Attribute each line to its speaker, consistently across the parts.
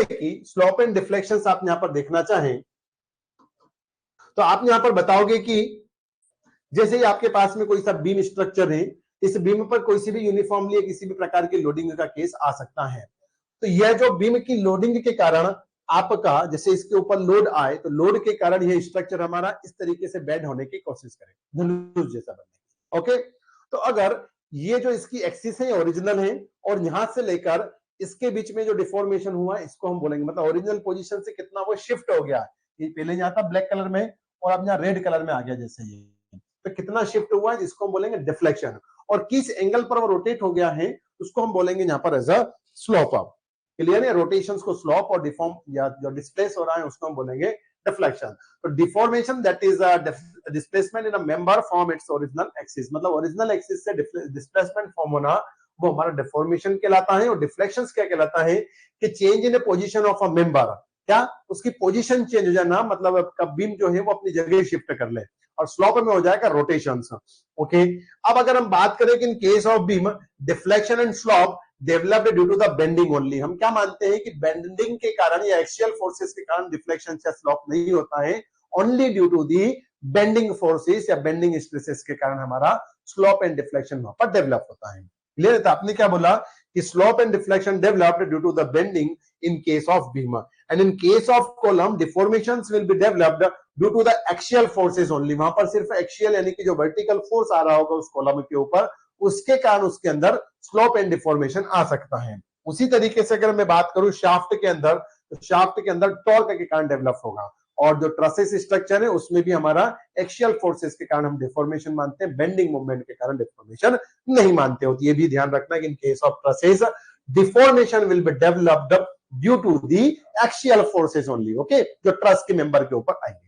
Speaker 1: कि slope and deflections आप यहां पर देखना चाहें तो आप यहां पर बताओगे कि जैसे ही आपके पास में कोई सा बीम स्ट्रक्चर है, इस बीम पर कोई सी भी यूनिफॉर्मली किसी भी प्रकार की लोडिंग का केस आ सकता है। तो यह जो बीम की लोडिंग के कारण आपका जैसे इसके ऊपर लोड आए तो लोड के कारण यह स्ट्रक्चर हमारा इस तरीके से बेंड होने की कोशिश करे, धनुष जैसा बनने की। ओके, तो अगर ये जो इसकी एक्सिस है ओरिजिनल है और यहां से लेकर इसके बीच में जो डिफॉर्मेशन हुआ है इसको हम बोलेंगे, मतलब ओरिजिनल पोजीशन से कितना वो शिफ्ट हो गया। ये पहले यहाँ था ब्लैक कलर में और अब यहाँ रेड कलर में आ गया, जैसे ये तो कितना शिफ्ट हुआ है इसको हम बोलेंगे डिफ्लेक्शन। और किस एंगल पर वो रोटेट हो गया है उसको हम बोलेंगे यहाँ पर as a slope up. Clear है, रोटेशंस को स्लोप और डिफॉर्म या जो डिस्प्लेस हो रहा है उसको हम बोलेंगे डिफ्लेक्शन। तो deformation that is a displacement in a member from its original axis, मतलब ओरिजिनल एक्सिस से डिस्प्लेसमेंट फॉर्म होना वो हमारा डिफॉर्मेशन कहलाता है। और डिफ्लेक्शंस क्या कहलाता है कि change in position of a member, क्या उसकी पोजीशन चेंज हो जाना, मतलब आपका बीम जो है वो अपनी जगह शिफ्ट कर ले, और स्लोप में हो जाएगा रोटेशंस। ओके, अब अगर हम बात करें कि in case of beam deflection and slope developed due to the bending only, हम क्या मानते हैं कि बेंडिंग के कारण या एक्सियल फोर्सेस के कारण डिफ्लेक्शन या स्लोप नहीं होता है, only due to the bending forces या बेंडिंग स्ट्रेसेस के कारण हमारा स्लोप एंड डिफ्लेक्शन वहां पर डेवलप होता है। क्लियर है, तो आपने क्या बोला कि slope and deflection developed due to the bending in case of beam, and in case of column deformations will be developed due to the axial forces only। वहां पर सिर्फ एक्सियल यानी कि जो वर्टिकल फोर्स आ रहा होगा उस कॉलम के ऊपर, उसके कारण उसके अंदर स्लोप एंड डिफॉर्मेशन आ सकता है। उसी तरीके से अगर मैं बात करूं शाफ्ट के अंदर, तो शाफ्ट के अंदर टॉर्क के कारण डेवलप होगा, और जो ट्रसेस स्ट्रक्चर है उसमें भी हमारा एक्सियल फोर्सेस के कारण हम डिफॉर्मेशन मानते हैं, बेंडिंग मूवमेंट के कारण डिफॉर्मेशन नहीं मानते हो। ये भी ध्यान रखना कि in case of trusses deformation will be developed due to the axial forces only. Okay, जो ट्रस के मेंबर के ऊपर आएंगे।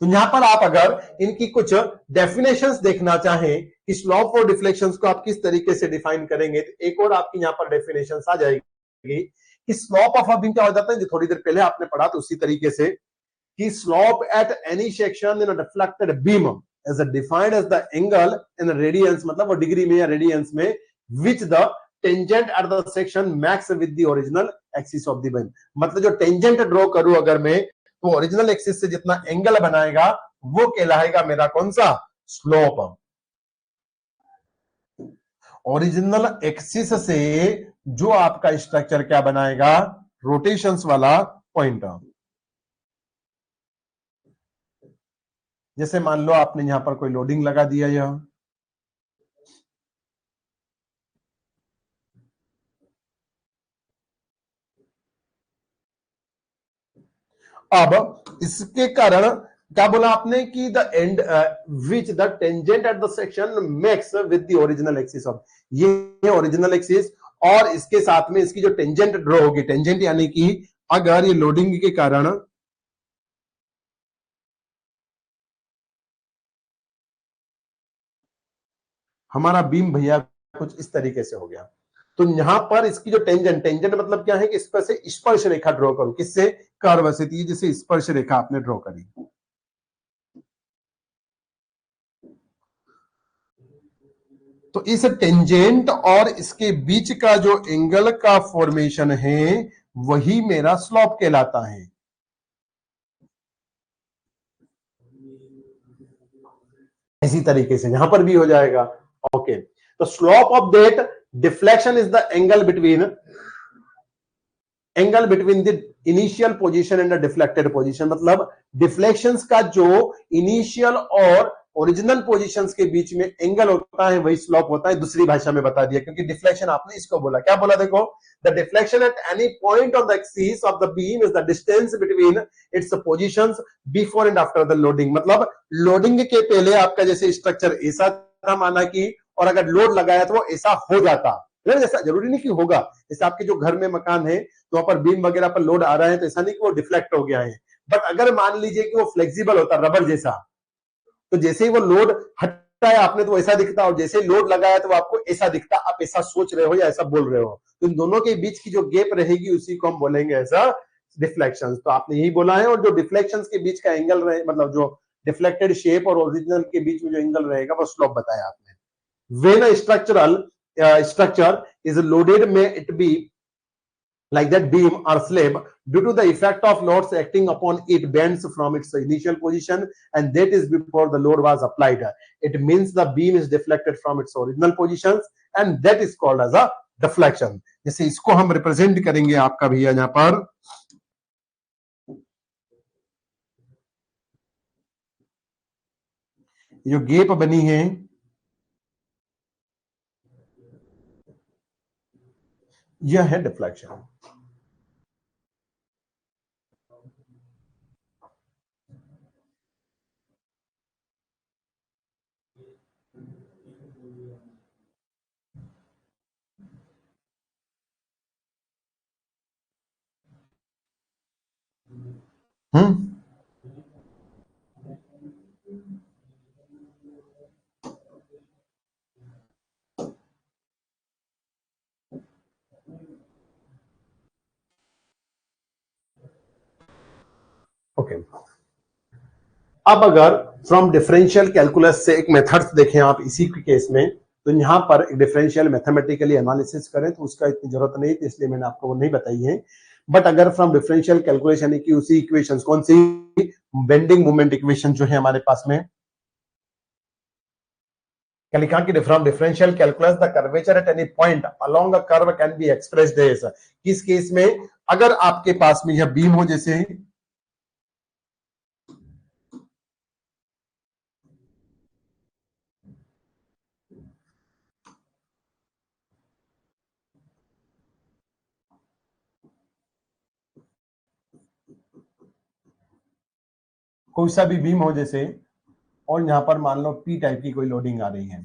Speaker 1: तो यहां पर आप अगर इनकी कुछ डेफिनेशंस देखना चाहें कि स्लोप और डिफ्लेक्शंस को आप किस तरीके से डिफाइन करेंगे, तो एक और आपकी यहां पर डेफिनेशंस आ जाएगी कि स्लोप ऑफ अ बीम क्या हो जाता है, जो थोड़ी देर पहले आपने पढ़ा तो उसी तरीके से कि slope at any section in a deflected beam is defined as the angle in radians, मतलब वो डिग्री में या रेडियंस में, which the tangent at the section makes with the original axis of the beam. मतलब जो tangent draw करूं अगर मैं, तो ओरिजिनल एक्सिस से जितना एंगल बनाएगा वो कहलाएगा मेरा कौन सा, स्लोप। ओरिजिनल एक्सिस से जो आपका स्ट्रक्चर क्या बनाएगा, रोटेशंस वाला पॉइंट। जैसे मान लो आपने यहां पर कोई लोडिंग लगा दिया, यह अब इसके कारण क्या बोला आपने कि the and which the tangent at the section makes with the original axis of, ये ओरिजिनल एक्सिस और इसके साथ में इसकी जो टेंजेंट ड्रॉ होगी, टेंजेंट यानी कि अगर ये लोडिंग के कारण हमारा बीम भैया कुछ इस तरीके से हो गया, तो यहां पर इसकी जो टेंजेंट, टेंजेंट मतलब क्या है कि इस पर से स्पर्श रेखा ड्रॉ करो, किससे, कर्व से, जैसे स्पर्श रेखा आपने ड्रॉ करी, तो इस टेंजेंट और इसके बीच का जो एंगल का फॉर्मेशन है वही मेरा स्लोप कहलाता है। इसी तरीके से यहां पर भी हो जाएगा। ओके, तो slope of that deflection is the angle between the initial position and the deflected position, मतलब डिफ्लेक्शंस का जो इनिशियल और ओरिजिनल पोजीशंस के बीच में एंगल होता है वही स्लोप होता है। दूसरी भाषा में बता दिया, क्योंकि डिफ्लेक्शन आपने इसको बोला, क्या बोला, देखो, the deflection at any point on the axis of the beam is the distance between its positions before and after the loading, मतलब लोडिंग के पहले आपका जैसे स्ट्रक्चर ऐसा था माना कि, और अगर लोड लगाया तो वो ऐसा हो जाता, जैसा जरूरी नहीं कि होगा, जैसे आपके जो घर में मकान है तो वहां पर बीम वगैरह पर लोड आ रहा है तो ऐसा नहीं कि वो डिफ्लेक्ट हो गया है, बट अगर मान लीजिए कि वो फ्लेक्सिबल होता रबर जैसा, तो जैसे ही वो लोड हटाया आपने तो ऐसा दिखता, और जैसे ही लोड लगाया तो आपको ऐसा दिखता। आप ऐसा सोच रहे हो या ऐसा बोल रहे हो, तो इन दोनों के बीच की जो गैप रहेगी उसी को हम बोलेंगे ऐसा डिफ्लेक्शन। तो आपने यही बोला है, और जो डिफ्लेक्शन के बीच का एंगल रहे, मतलब जो डिफ्लेक्टेड शेप और ओरिजिनल के बीच में जो एंगल रहेगा वो स्लोप बताया आपने। When a structure is loaded, may it be like that beam or slab, due to the effect of loads acting upon it, bends from its initial position, and that is before the load was applied. It means the beam is deflected from its original positions, and that is called as a deflection. जैसे इसको हम represent करेंगे आपका भैया यहां पर, जो gap बनी है यह है डिफ्लेक्शन। ओके, अब अगर फ्रॉम डिफरेंशियल कैलकुलस से एक मेथड्स देखें आप इसी के केस में, तो यहां पर एक डिफरेंशियल मैथमेटिकली एनालिसिस करें तो उसका इतनी जरूरत नहीं थी, इसलिए मैंने आपको वो नहीं बताई है। बट अगर फ्रॉम डिफरेंशियल कैलकुलेशन यानी कि उसी इक्वेशंस, कौन सी, बेंडिंग मोमेंट इक्वेशन जो है हमारे पास में, क्या लिखा कि from differential calculus the curvature at any point along a curve can be expressed as, किस केस में, अगर आपके पास में यह बीम हो, जैसे कोई सा भी बीम हो जैसे, और यहां पर मान लो पी टाइप की कोई लोडिंग आ रही है,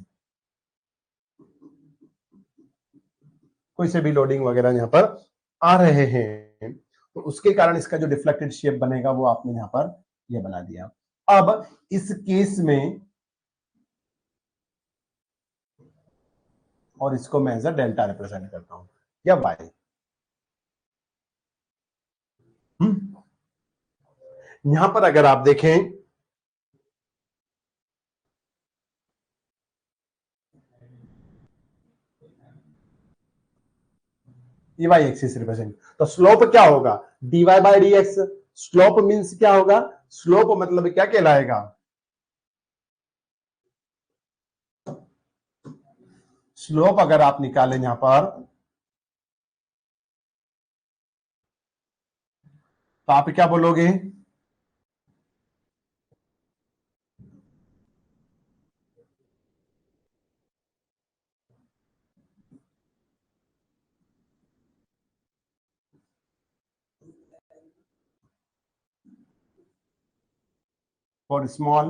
Speaker 1: कोई से भी लोडिंग वगैरह यहां पर आ रहे हैं, तो उसके कारण इसका जो डिफ्लेक्टेड शेप बनेगा वो आपने यहां पर ये बना दिया। अब इस केस में, और इसको मैं एज अ डेल्टा रिप्रेजेंट करता हूं या वाई, यहां पर अगर आप देखें, ये वाई एक्सिस रिप्रेजेंट, तो स्लोप क्या होगा, dy by dx। Slope means क्या होगा, स्लोप मतलब क्या कहलाएगा, स्लोप अगर आप निकालें यहां पर, तो आप क्या बोलोगे, for small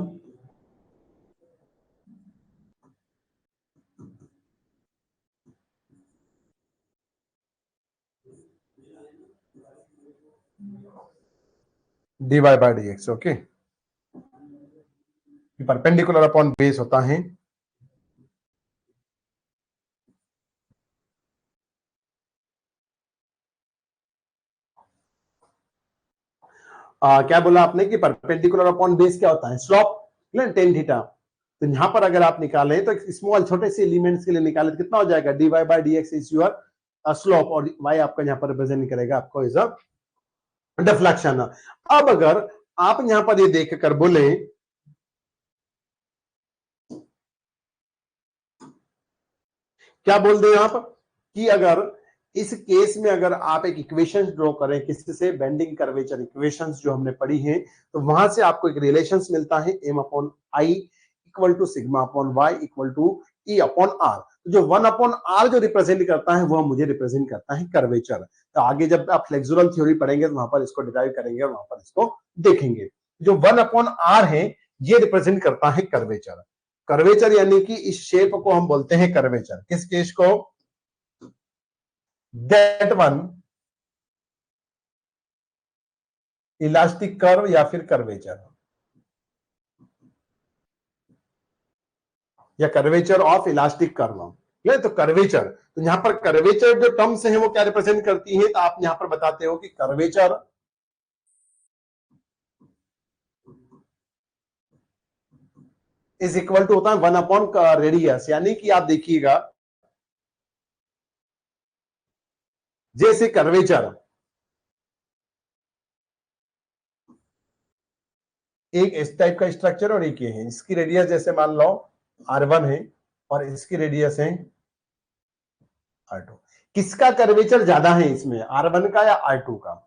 Speaker 1: dy by dx, okay, perpendicular upon base होता है। क्या बोला आपने कि परपेंडिकुलर अपॉन बेस क्या होता है, स्लोप, टेन थीटा। तो यहां पर अगर आप निकालें तो स्मॉल छोटे से एलिमेंट्स के लिए निकालें तो कितना हो जाएगा, dy by dx is your slope, और y आपका यहां पर रिप्रेजेंट करेगा आपको इज अ डिफ्लेक्शन। अब अगर आप यहां पर ये देख कर बोले, क्या बोल दें आप, कि अगर इस केस में अगर आप एक इक्वेशन ड्रॉ करें किससे, बेंडिंग कर्वेचर इक्वेशंस जो हमने पढ़ी हैं, तो वहां से आपको एक रिलेशंस मिलता है, m upon I equal to sigma upon Y equal to E upon R. जो 1 अपॉन आर जो रिप्रेजेंट करता है वह मुझे रिप्रेजेंट करता है कर्वेचर। तो आगे जब आप फ्लेक्सुरल थ्योरी पढ़ेंगे तो वहां पर इसको डिराइव करेंगे और वहां पर इसको देखेंगे। जो 1 अपॉन आर है ये रिप्रेजेंट करता है कर्वेचर। कर्वेचर यानी कि इस शेप को हम बोलते हैं कर्वेचर। किस केस को, दैट वन इलास्टिक कर्व या फिर कर्वेचर, या कर्वेचर ऑफ इलास्टिक कर्व। तो कर्वेचर, तो यहां पर कर्वेचर जो टर्म्स हैं वो क्या रिप्रेजेंट करती है, तो आप यहां पर बताते हो कि कर्वेचर इज इक्वल टू होता है 1 अपॉन रेडियस। यानी कि आप देखिएगा जैसे कर्वेचर, एक इस टाइप का स्ट्रक्चर और एक ये है, इसकी रेडियस जैसे मान लो R1 है और इसकी रेडियस है R2। किसका कर्वेचर ज्यादा है इसमें, R1 का या R2 का?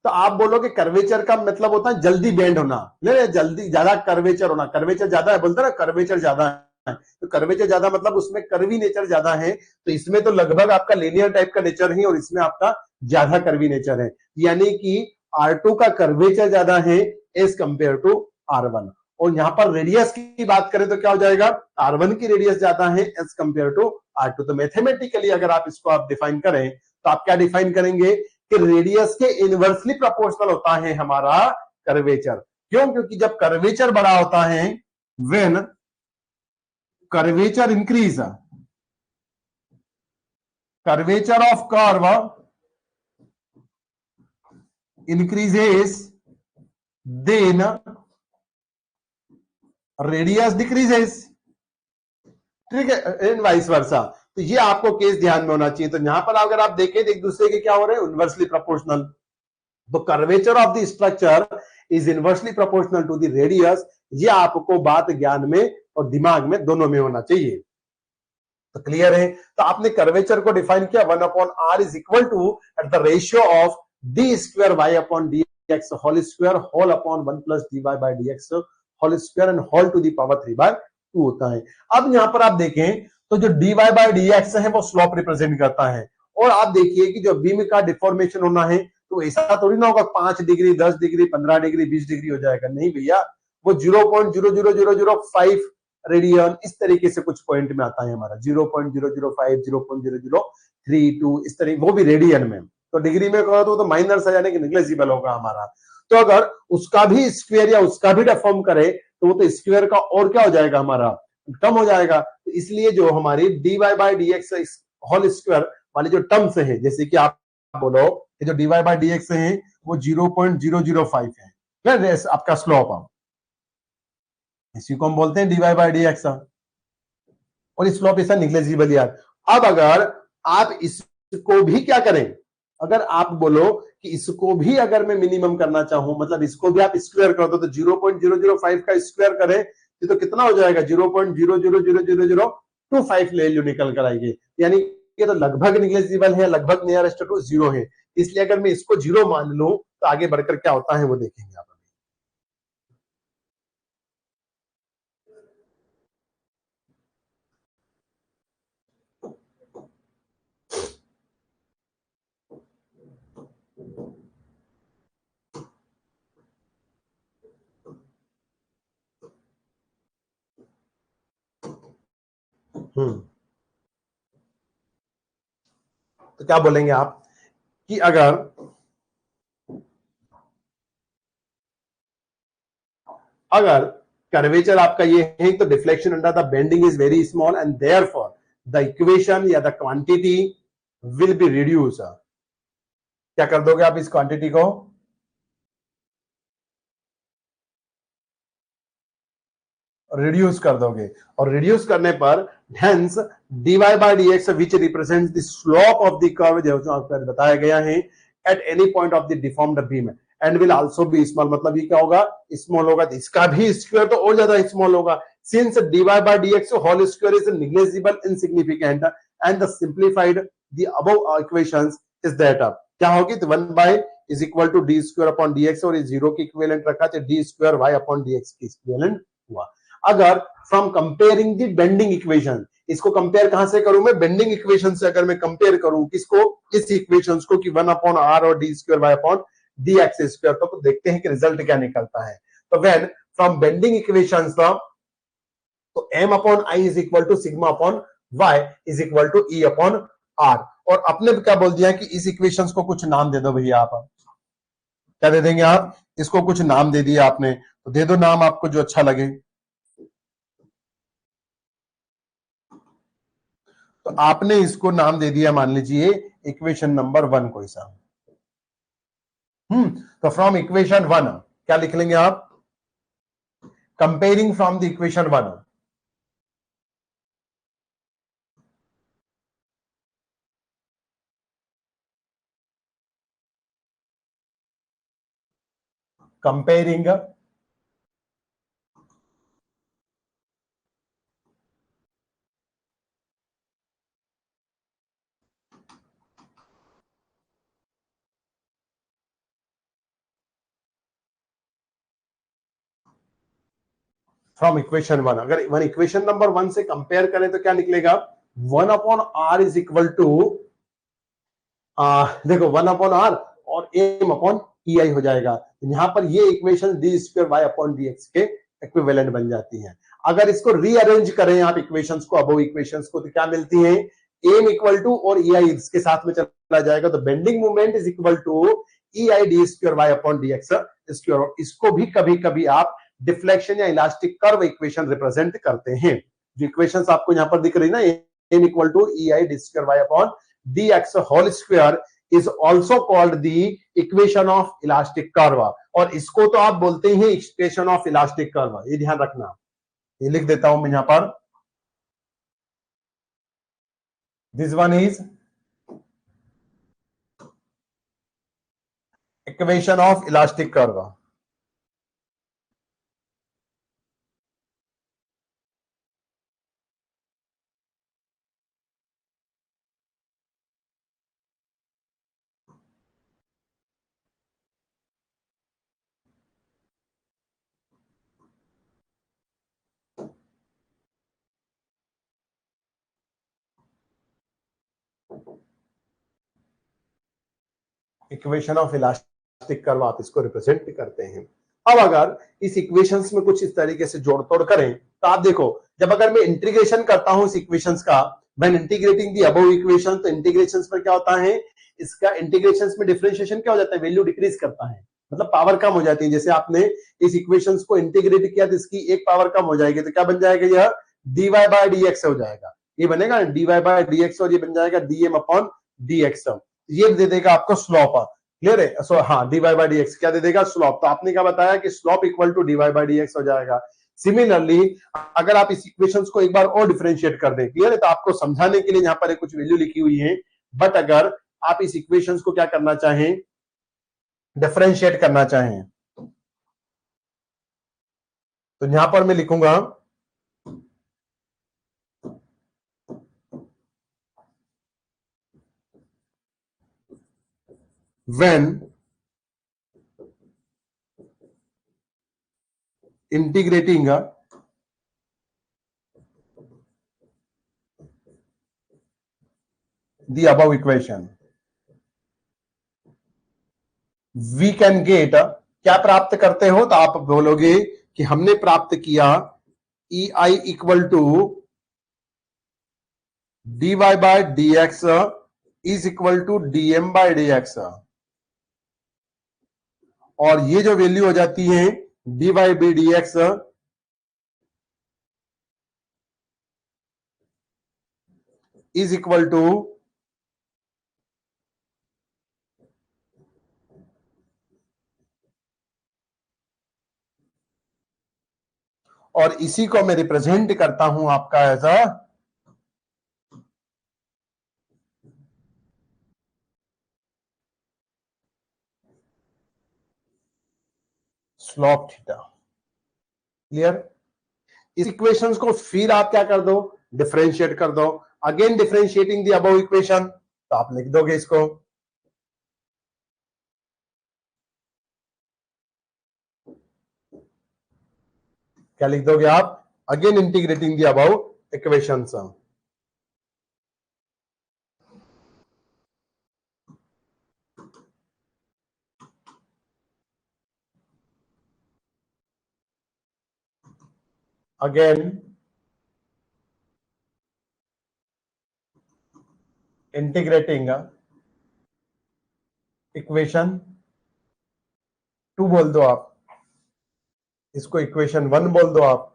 Speaker 1: तो आप बोलोगे कर्वेचर का मतलब होता है जल्दी बेंड होना, नहीं जल्दी ज्यादा कर्वेचर होना, कर्वेचर ज्यादा है बोलते ना, कर्वेचर ज्यादा है, तो कर्वेचर ज्यादा मतलब उसमें कर्वी नेचर ज्यादा है, तो इसमें तो लगभग आपका लीनियर टाइप का नेचर है और इसमें आपका ज्यादा कर्वी नेचर है, यानी कि R2 का कर्वेचर ज्यादा है एज कंपेयर टू R1। और यहां पर रेडियस की बात करें तो क्या हो जाएगा, R1 की रेडियस ज्यादा है एज कंपेयर टू R2। तो मैथमेटिकली अगर आप इसको आप डिफाइन करें तो आप क्या डिफाइन करेंगे कि रेडियस के इनवर्सली प्रोपोर्शनल होता है हमारा कर्वेचर। क्यों? क्योंकि जब कर्वेचर बड़ा होता है, when curvature increase, curvature of curve increases, then radius decreases, ठीक है, एंड वाइस वर्सा। तो ये आपको केस ध्यान में होना चाहिए। तो यहां पर अगर आप देखें तो एक दूसरे के क्या हो रहे हैं, इनवर्सली प्रोपोर्शनल। तो curvature of the structure is inversely proportional to the radius. ये आपको बात ज्ञान में और दिमाग में दोनों में होना चाहिए। तो क्लियर है? तो आपने कर्वेचर को डिफाइन किया 1/r is equal to at the ratio of D square Y upon D X whole square whole upon 1 plus D Y by D X whole square and whole to the power 3/2 होता है। अब यहां पर आप देखें तो जो D Y by D X है वो स्लोप रिप्रेजेंट करता है। और आप देखिए कि जो बीम का डिफॉर्मेशन होना है तो ऐसा थोड़ी ना होगा 5 डिग्री 10 डिग्री 15 डिग्री 20 डिग्री हो जाएगा, नहीं भैया, वो 0.00005 रेडियन इस तरीके से कुछ पॉइंट में आता है हमारा, 0.005 0.0032 इस तरीके, वो भी रेडियन में। तो डिग्री में कहो तो माइनर सा यानी कि नेग्लिजिबल होगा हमारा। तो अगर उसका भी स्क्वायर या उसका भी डिफॉर्म करे तो वो तो स्क्वायर का और क्या हो जाएगा हमारा, कम हो जाएगा। तो इसलिए जो हमारी D Y by D X whole square वाली जो टर्म्स है, जैसे कि आप बोलो कि जो D Y by D X है वो 0.005 है आपका स्लोप, इसी को हम बोलते हैं D Y by D X, और स्लोप ऐसा निग्लेजिबल यार। अब अगर आप इसको भी क्या करें, अगर आप बोलो कि इसको भी अगर मैं मिनिमम करना चाहूं, मतलब इसको भी आप स्क्वायर कर दो, तो 0.005 का स्क्वायर करें तो कितना हो जाएगा, 0.0000025 वैल्यू निकल कर आएगी, यानी कि तो लगभग निग्लेजिबल है, लगभग नियरेस्ट टू जीरो है। इसलिए अगर मैं इसको जीरो मान लूं तो आगे बढ़कर क्या होता है वो देखेंगे आप। तो क्या बोलेंगे आप कि अगर कर्वेचर आपका ये है तो deflection under the bending is very small and therefore the equation या the quantity will be reduce. क्या कर दोगे आप इस क्वांटिटी को, रिड्यूस कर दोगे, और रिड्यूस करने पर hence dy by dx which represents the slope of the curve जो आपको बताया गया है at any point of the deformed beam and will also be small, मतलब ये क्या होगा, स्मॉल होगा। तो इसका भी स्क्वायर तो और ज्यादा स्मॉल होगा, since dy by dx whole square is negligible insignificant and the simplified the above equations is that क्या होगी, तो 1 by is equal to d square upon dx, और जीरो की इक्विवेलेंट रखा तो d square y upon dx की equivalent हुआ। अगर from comparing the bending equation, इसको कंपेयर कहां से करूं मैं, बेंडिंग इक्वेशन से अगर मैं कंपेयर करूं किसको, इस इक्वेशंस को कि 1/r और d square y upon dx square, तो देखते हैं कि रिजल्ट क्या निकलता है। तो व्हेन फ्रॉम बेंडिंग इक्वेशंस तो m upon i is equal to sigma upon y is equal to e upon r। और अपने क्या बोल दिया कि इस इक्वेशंस को कुछ नाम दे दो भैया, आप क्या दे देंगे, आप इसको कुछ नाम दे दिया आपने, तो दे दो नाम आपको जो अच्छा लगे। तो आपने इसको नाम दे दिया, मान लीजिए इक्वेशन नंबर 1 कोई सा। तो फ्रॉम इक्वेशन 1 क्या लिख लेंगे आप, comparing from the equation 1, comparing from equation one. अगर वन इक्वेशन नंबर वन से कंपेयर करें तो क्या निकलेगा, 1/r इज इक्वल टू, देखो 1/r और m/ei हो जाएगा। यहां पर ये equation D square Y upon D X के इक्विवेलेंट बन जाती है। अगर इसको रीअरेंज करें आप इक्वेशंस को, अबव इक्वेशंस को, तो क्या मिलती है, m इक्वल टू और ei इसके साथ में चला जाएगा, तो bending moment is equal to ei D square Y upon D X square. इसको भी कभी कभी आप डिफ्लेक्शन या इलास्टिक कर्व इक्वेशन रिप्रेजेंट करते हैं। जो इक्वेशंस आपको यहां पर दिख रही है ना, m equal to ei D square Y upon dx whole square is also called the equation of elastic curve, और इसको तो आप बोलते हैं इक्वेशन ऑफ इलास्टिक कर्व। ये ध्यान रखना, ये लिख देता हूं मैं यहां पर, this one is equation of elastic curve. Equation of elastic curve आप इसको रिप्रेजेंट करते हैं। अब अगर इस इक्वेशंस में कुछ इस तरीके से जोड़ तोड़ करें तो आप देखो, जब अगर मैं इंटीग्रेशन करता हूं इस इक्वेशंस का, when integrating the above equation, तो इंटीग्रेशंस में क्या होता है, इसका इंटीग्रेशंस में डिफरेंशिएशन क्या हो जाता है, वैल्यू डिक्रीज करता है, मतलब पावर कम हो जाती है। जैसे आपने इस इक्वेशंस को इंटीग्रेट किया तो इसकी एक पावर कम हो जाएगी, तो क्या बन जाएगा, यह dy बाय dx हो जाएगा, ये बनेगा dy बाय dx, और ये बन जाएगा dm अपॉन dx। ये दे देगा आपको स्लोप, क्लियर है। सो हाँ, dy बाय dx क्या दे देगा, स्लोप। तो आपने क्या बताया कि slope equal to dy by dx हो जाएगा। सिमिलरली अगर आप इस इक्वेशंस को एक बार और डिफरेंशिएट कर दें, क्लियर है, तो आपको समझाने के लिए यहां पर कुछ वैल्यू लिखी हुई है, बट अगर आप इस इक्वेशंस को क्या करना चाहें, डिफरेंशिएट करना चाहें, तो यहां पर मैं लिखूंगा when integrating the above equation we can get, क्या प्राप्त करते हो, तो आप बोलोगे कि हमने प्राप्त किया ei equal to dy by dx is equal to dm by dx, और ये जो वैल्यू हो जाती है dy by dx is equal to और इसी को मैं रिप्रेजेंट करता हूं आपका as a slope theta, clear. इस इक्वेशंस को फिर आप क्या कर दो, डिफरेंशिएट कर दो, again differentiating the above equation, तो आप लिख दोगे इसको, क्या लिख दोगे आप, again integrating the above equations, again integrating equation two बोल दो आप, इसको इक्वेशन वन बोल दो आप,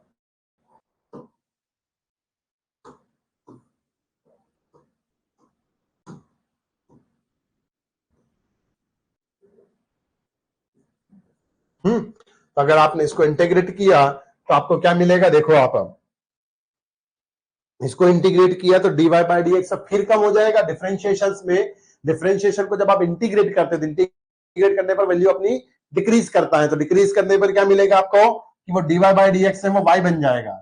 Speaker 1: तो अगर आपने इसको इंटीग्रेट किया तो आपको क्या मिलेगा, देखो आप इसको इंटीग्रेट किया तो dy बाय dx फिर कम हो जाएगा डिफरेंशिएशन में। डिफरेंशिएशन को जब आप इंटीग्रेट करते हैं, इंटीग्रेट करने पर वैल्यू अपनी डिक्रीज करता है, तो डिक्रीज करने पर क्या मिलेगा आपको कि वो dy बाई dx है वो y बन जाएगा।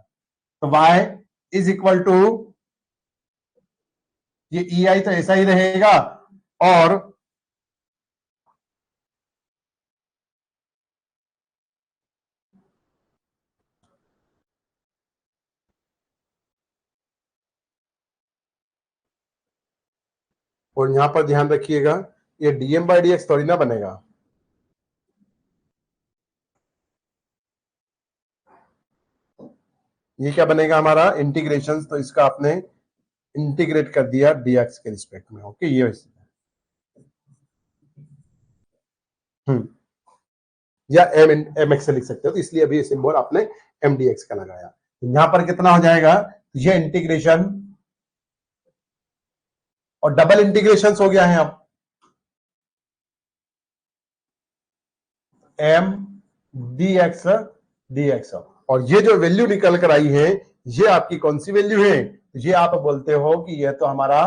Speaker 1: तो y इज इक्वल टू ये ei तो ऐसा ही रहेगा और यहां पर ध्यान रखिएगा ये dm बाई dx थोड़ी ना बनेगा, ये क्या बनेगा हमारा इंटीग्रेशन, तो इसका आपने इंटीग्रेट कर दिया dx के रिस्पेक्ट में। ओके, ये या एम एक्स से लिख सकते हो, तो इसलिए अभी सिंबल आपने एम डी एक्स का लगाया। तो यहां पर कितना हो जाएगा, ये इंटीग्रेशन और डबल इंटीग्रेशन हो गया है अब एम डी एक्स और ये जो वैल्यू निकल कर आई है ये आपकी कौन सी वैल्यू है, ये आप बोलते हो कि ये तो हमारा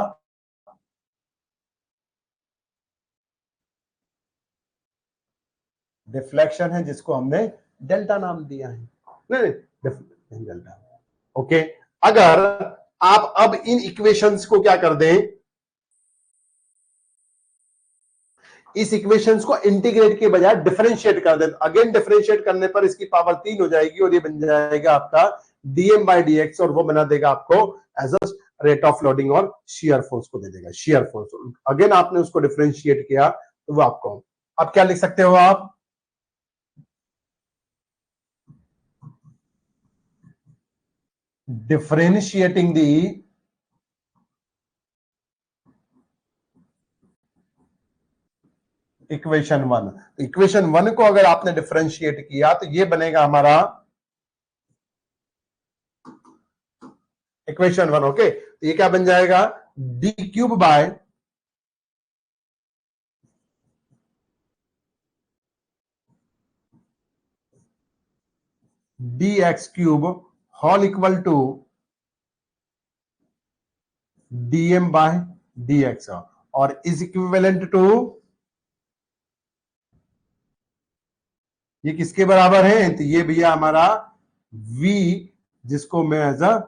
Speaker 1: डिफ्लेक्शन है जिसको हमने डेल्टा नाम दिया है। नहीं, डेल्टा। ओके, अगर आप अब इन इक्वेशंस को क्या कर दें, इस इक्वेशंस को इंटीग्रेट के बजाय डिफरेंशिएट कर दें, अगेन डिफरेंशिएट करने पर इसकी पावर 3 हो जाएगी और ये बन जाएगा आपका dm बाई dx और वो बना देगा आपको as a rate of loading और शियर फोर्स को दे देगा, शियर फोर्स। अगेन आपने उसको डिफरेंशिएट किया तो वो आपको, अब क्या लिख सकते हो आप, डिफरेंशिएटिंग दी इक्वेशन 1। इक्वेशन 1 को अगर आपने डिफरेंशिएट किया तो ये बनेगा हमारा इक्वेशन 1। ओके, तो ये क्या बन जाएगा, D cube by D X cube whole equal to dm by dx और इज इक्विवेलेंट टू, ये किसके बराबर है, तो ये भैया हमारा v, जिसको मैं एज अ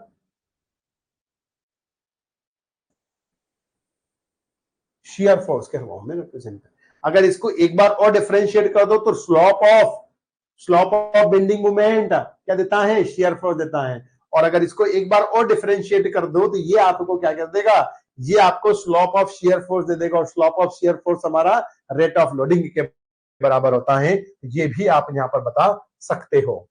Speaker 1: शियर फोर्स कह रहा हूं मैं रिप्रेजेंट। अगर इसको एक बार और डिफरेंशिएट कर दो तो स्लोप ऑफ बेंडिंग मोमेंट क्या देता है, शियर फोर्स देता है। और अगर इसको एक बार और डिफरेंशिएट कर दो तो ये आपको क्या कर देगा, ये आपको स्लोप ऑफ शियर फोर्स दे देगा और स्लोप ऑफ शियर फोर्स हमारा रेट ऑफ लोडिंग के बराबर होता है, ये भी आप यहां पर बता सकते हो।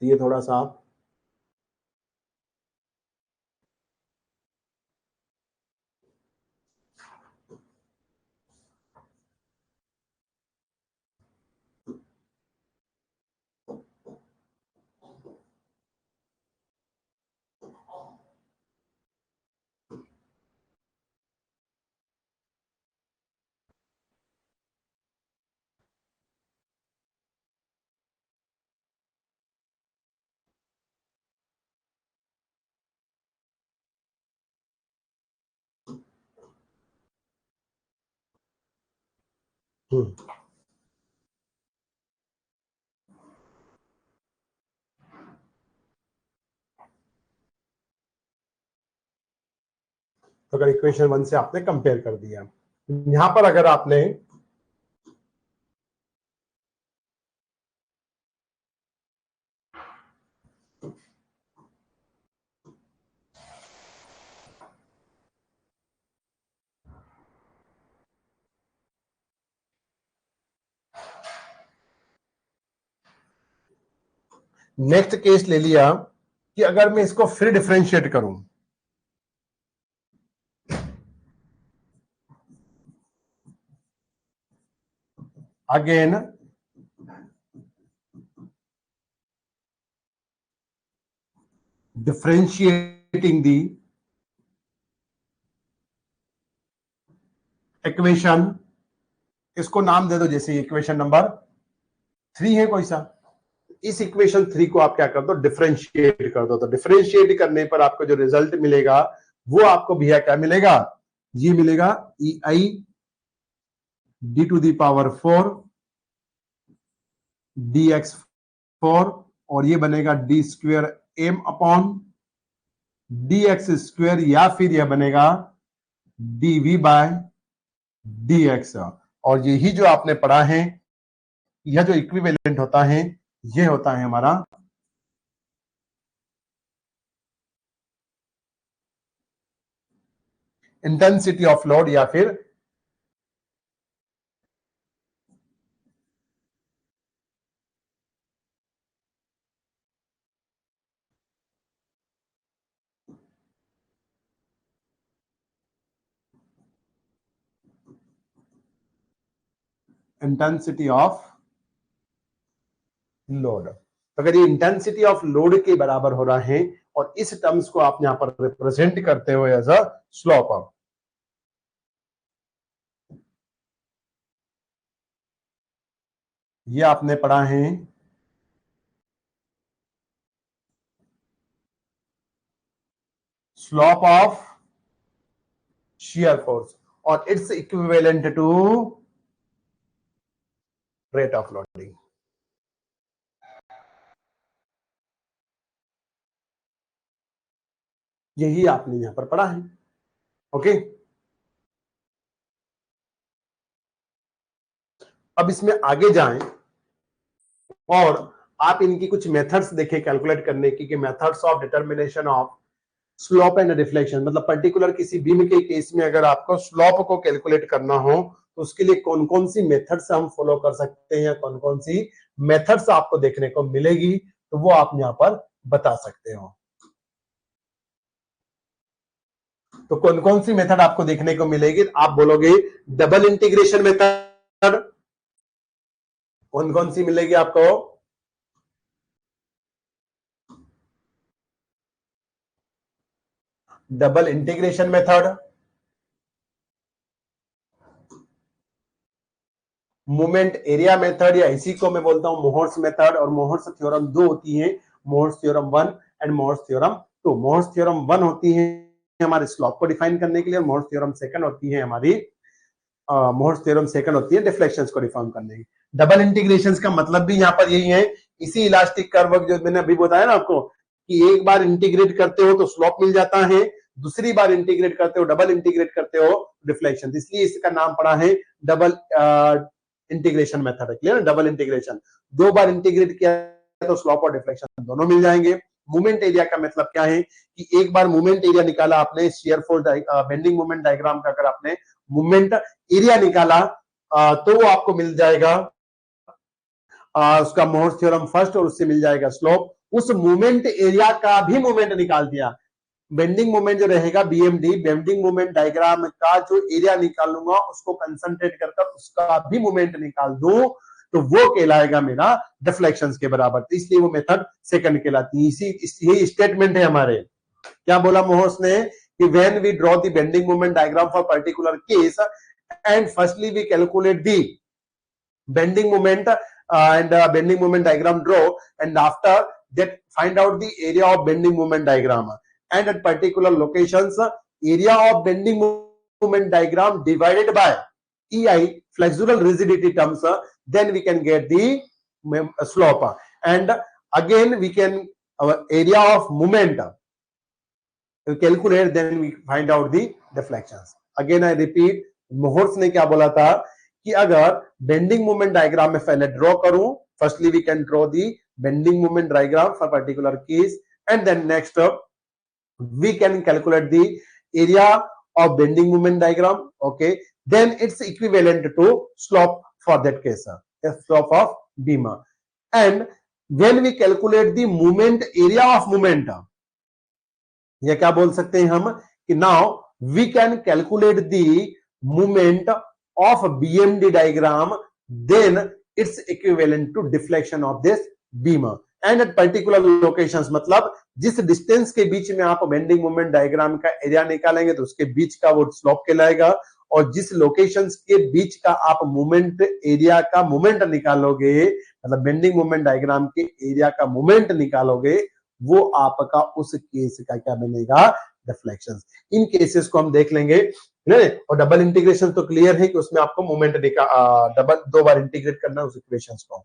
Speaker 1: ये थोड़ा सा आप तो अगर इक्वेशन 1 से आपने कंपेयर कर दिया, यहां पर अगर आपने नेक्स्ट केस ले लिया कि अगर मैं इसको फिर डिफरेंशिएट करूं, अगेन डिफरेंशिएटिंग दी इक्वेशन, इसको नाम दे दो जैसे इक्वेशन नंबर 3 है कोई सा, इस इक्वेशन 3 को आप क्या कर दो, डिफरेंशिएट कर दो। तो डिफरेंशिएट करने पर आपको जो रिजल्ट मिलेगा वो आपको भैया क्या मिलेगा, ये मिलेगा E I D to the power 4 D X 4, और ये बनेगा D square M upon D X square, या फिर यह बनेगा D V by D X. और यही जो आपने पढ़ा है, यह जो इक्विवेलेंट होता है ये होता है हमारा इंटेंसिटी ऑफ लोड, या फिर इंटेंसिटी ऑफ लोड। अगर ये इंटेंसिटी ऑफ लोड के बराबर हो रहा है और इस टर्म्स को आप यहां पर रिप्रेजेंट करते हो एज अ स्लोप, ये आपने पढ़ा है स्लोप ऑफ shear force और it's equivalent to rate of loading. यही आपने यहां पर पढ़ा है। ओके, अब इसमें आगे जाएं और आप इनकी कुछ मेथड्स देखें कैलकुलेट करने की, कि methods of determination of slope and reflection. मतलब पर्टिकुलर किसी बीम के केस में अगर आपको स्लोप को कैलकुलेट करना हो तो उसके लिए कौन कौन सी मेथड्स हम फॉलो कर सकते हैं, कौन कौन सी मेथड्स आपको देखने को मिलेगी, तो वो आप यहां पर बता सकते हो। तो कौन कौन सी मेथड आपको देखने को मिलेगी, आप बोलोगे डबल इंटीग्रेशन मेथड, कौन कौन सी मिलेगी आपको, double integration method, moment area method, या इसी को मैं बोलता हूं मोहर्स मेथड। और मोहर्स थ्योरम दो होती है, Mohr's theorem 1 and Mohr's theorem 2। Mohr's theorem 1 होती है हमारे स्लोप को डिफाइन करने के लिए, और मोहर्स थ्योरम सेकंड होती है हमारी मोहर्स थ्योरम सेकंड होती है डिफ्लेक्शंस को डिफाइन करने की। डबल इंटीग्रेशंस का मतलब भी यहां पर यही है, इसी इलास्टिक कर्व जो मैंने अभी बताया ना आपको, कि एक बार इंटीग्रेट करते हो तो स्लोप मिल जाता है, दूसरी बार इंटीग्रेट करते हो, डबल इंटीग्रेट करते हो डिफ्लेक्शन, इसलिए इसका नाम पड़ा है double integration method. Clear, double integration, दो बार इंटीग्रेट किया तो स्लोप और डिफ्लेक्शन दोनों मिल जाएंगे। मूवमेंट एरिया का मतलब क्या है, कि एक बार मूवमेंट एरिया निकाला आपने shear force bending movement diagram का, अगर आपने मूवमेंट एरिया निकाला तो वो आपको मिल जाएगा उसका मोहर्स थ्योरम फर्स्ट, और उससे मिल जाएगा स्लोप। उस मूवमेंट एरिया का भी मूवमेंट निकाल दिया, बेंडिंग मोमेंट जो रहेगा बीएमडी, बेंडिंग मोमेंट डायग्राम का जो एरिया निकालूंगा उसको कंसंट्रेट कर उसका भी मोमेंट निकाल दूं तो वो कहलाएगा मेरा डिफ्लेक्शंस के बराबर। तो इसलिए वो मेथड सेकंड कहलाती है। यही स्टेटमेंट है हमारे। क्या बोला मोहर्स ने, कि when we draw the bending moment diagram for particular case and firstly we calculate the bending moment and bending moment diagram draw, and after that find out the area of bending moment diagram, and at particular locations area of bending moment diagram divided by EI flexural rigidity terms, then we can get the slope, and again we can our area of moment calculate, then we find out the deflections. Again I repeat, Mohr's ने क्या बोला था, कि अगर bending moment diagram में पहले draw करूं, firstly we can draw the bending moment diagram for particular case, and then next we can calculate the area of bending moment diagram. Okay, then it's equivalent to slope for that case, the slope of beam. And when we calculate the moment area of moment, या क्या बोल सकते हैं हम, कि now we can calculate the moment of BMD diagram, then it's equivalent to deflection of this beam. And at particular locations, मतलब जिस distance के बीच में आप बेंडिंग मोमेंट डायग्राम का एरिया निकालेंगे तो उसके बीच का वो स्लोप कहलाएगा, और जिस लोकेशंस के बीच का आप मूवमेंट एरिया का मूवमेंट निकालोगे, मतलब बेंडिंग मूवमेंट डायग्राम के एरिया का मूवमेंट निकालोगे, वो आपका उस केस का क्या बनेगा, डिफ्लेक्शंस। इन केसेस को हम देख लेंगे, और डबल इंटीग्रेशन तो क्लियर है कि उसमें आपको मूवमेंट डबल 2 बार इंटीग्रेट करना है उस इक्वेशंस को।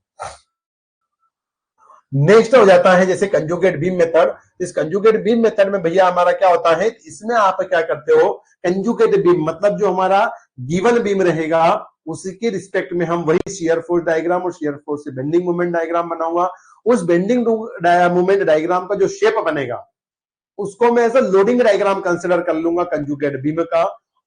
Speaker 1: नेक्स्ट हो जाता है जैसे कंजुगेट बीम मेथड। इस कंजुगेट बीम मेथड में भैया हमारा क्या होता है, इसमें आप क्या करते हो, कंजुगेट बीम मतलब जो हमारा गिवन बीम रहेगा उसके रिस्पेक्ट में हम वही शियर फोर्स डायग्राम और शियर फोर्स से बेंडिंग मोमेंट डायग्राम बनाऊंगा। उस बेंडिंग मोमेंट डायग्राम का जो शेप बनेगा उसको मैं एज लोडिंग डायग्राम कंसिडर कर लूंगा कंजुगेट बीम का।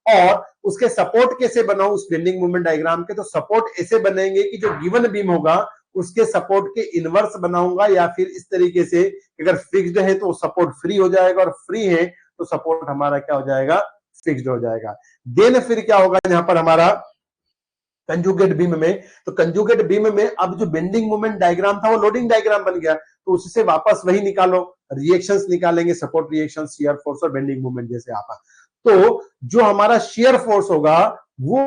Speaker 1: और उसके सपोर्ट कैसे बनाऊं उस बेंडिंग मोमेंट डायग्राम के, तो सपोर्ट ऐसे बनेंगे कि जो गिवन बीम होगा उसके सपोर्ट के इनवर्स बनाऊंगा, या फिर इस तरीके से अगर फिक्स्ड है तो सपोर्ट फ्री हो जाएगा और फ्री है तो सपोर्ट हमारा क्या हो जाएगा, फिक्स्ड हो जाएगा। देन फिर क्या होगा यहां पर हमारा कंजुगेट बीम में, तो कंजुगेट बीम में अब जो बेंडिंग मोमेंट डायग्राम था वो लोडिंग डायग्राम बन गया, तो उससे वापस वही निकालो, रिएक्शंस निकालेंगे, सपोर्ट रिएक्शन, शियर फोर्स और बेंडिंग मोमेंट जैसे आप। तो जो हमारा शियर फोर्स होगा वो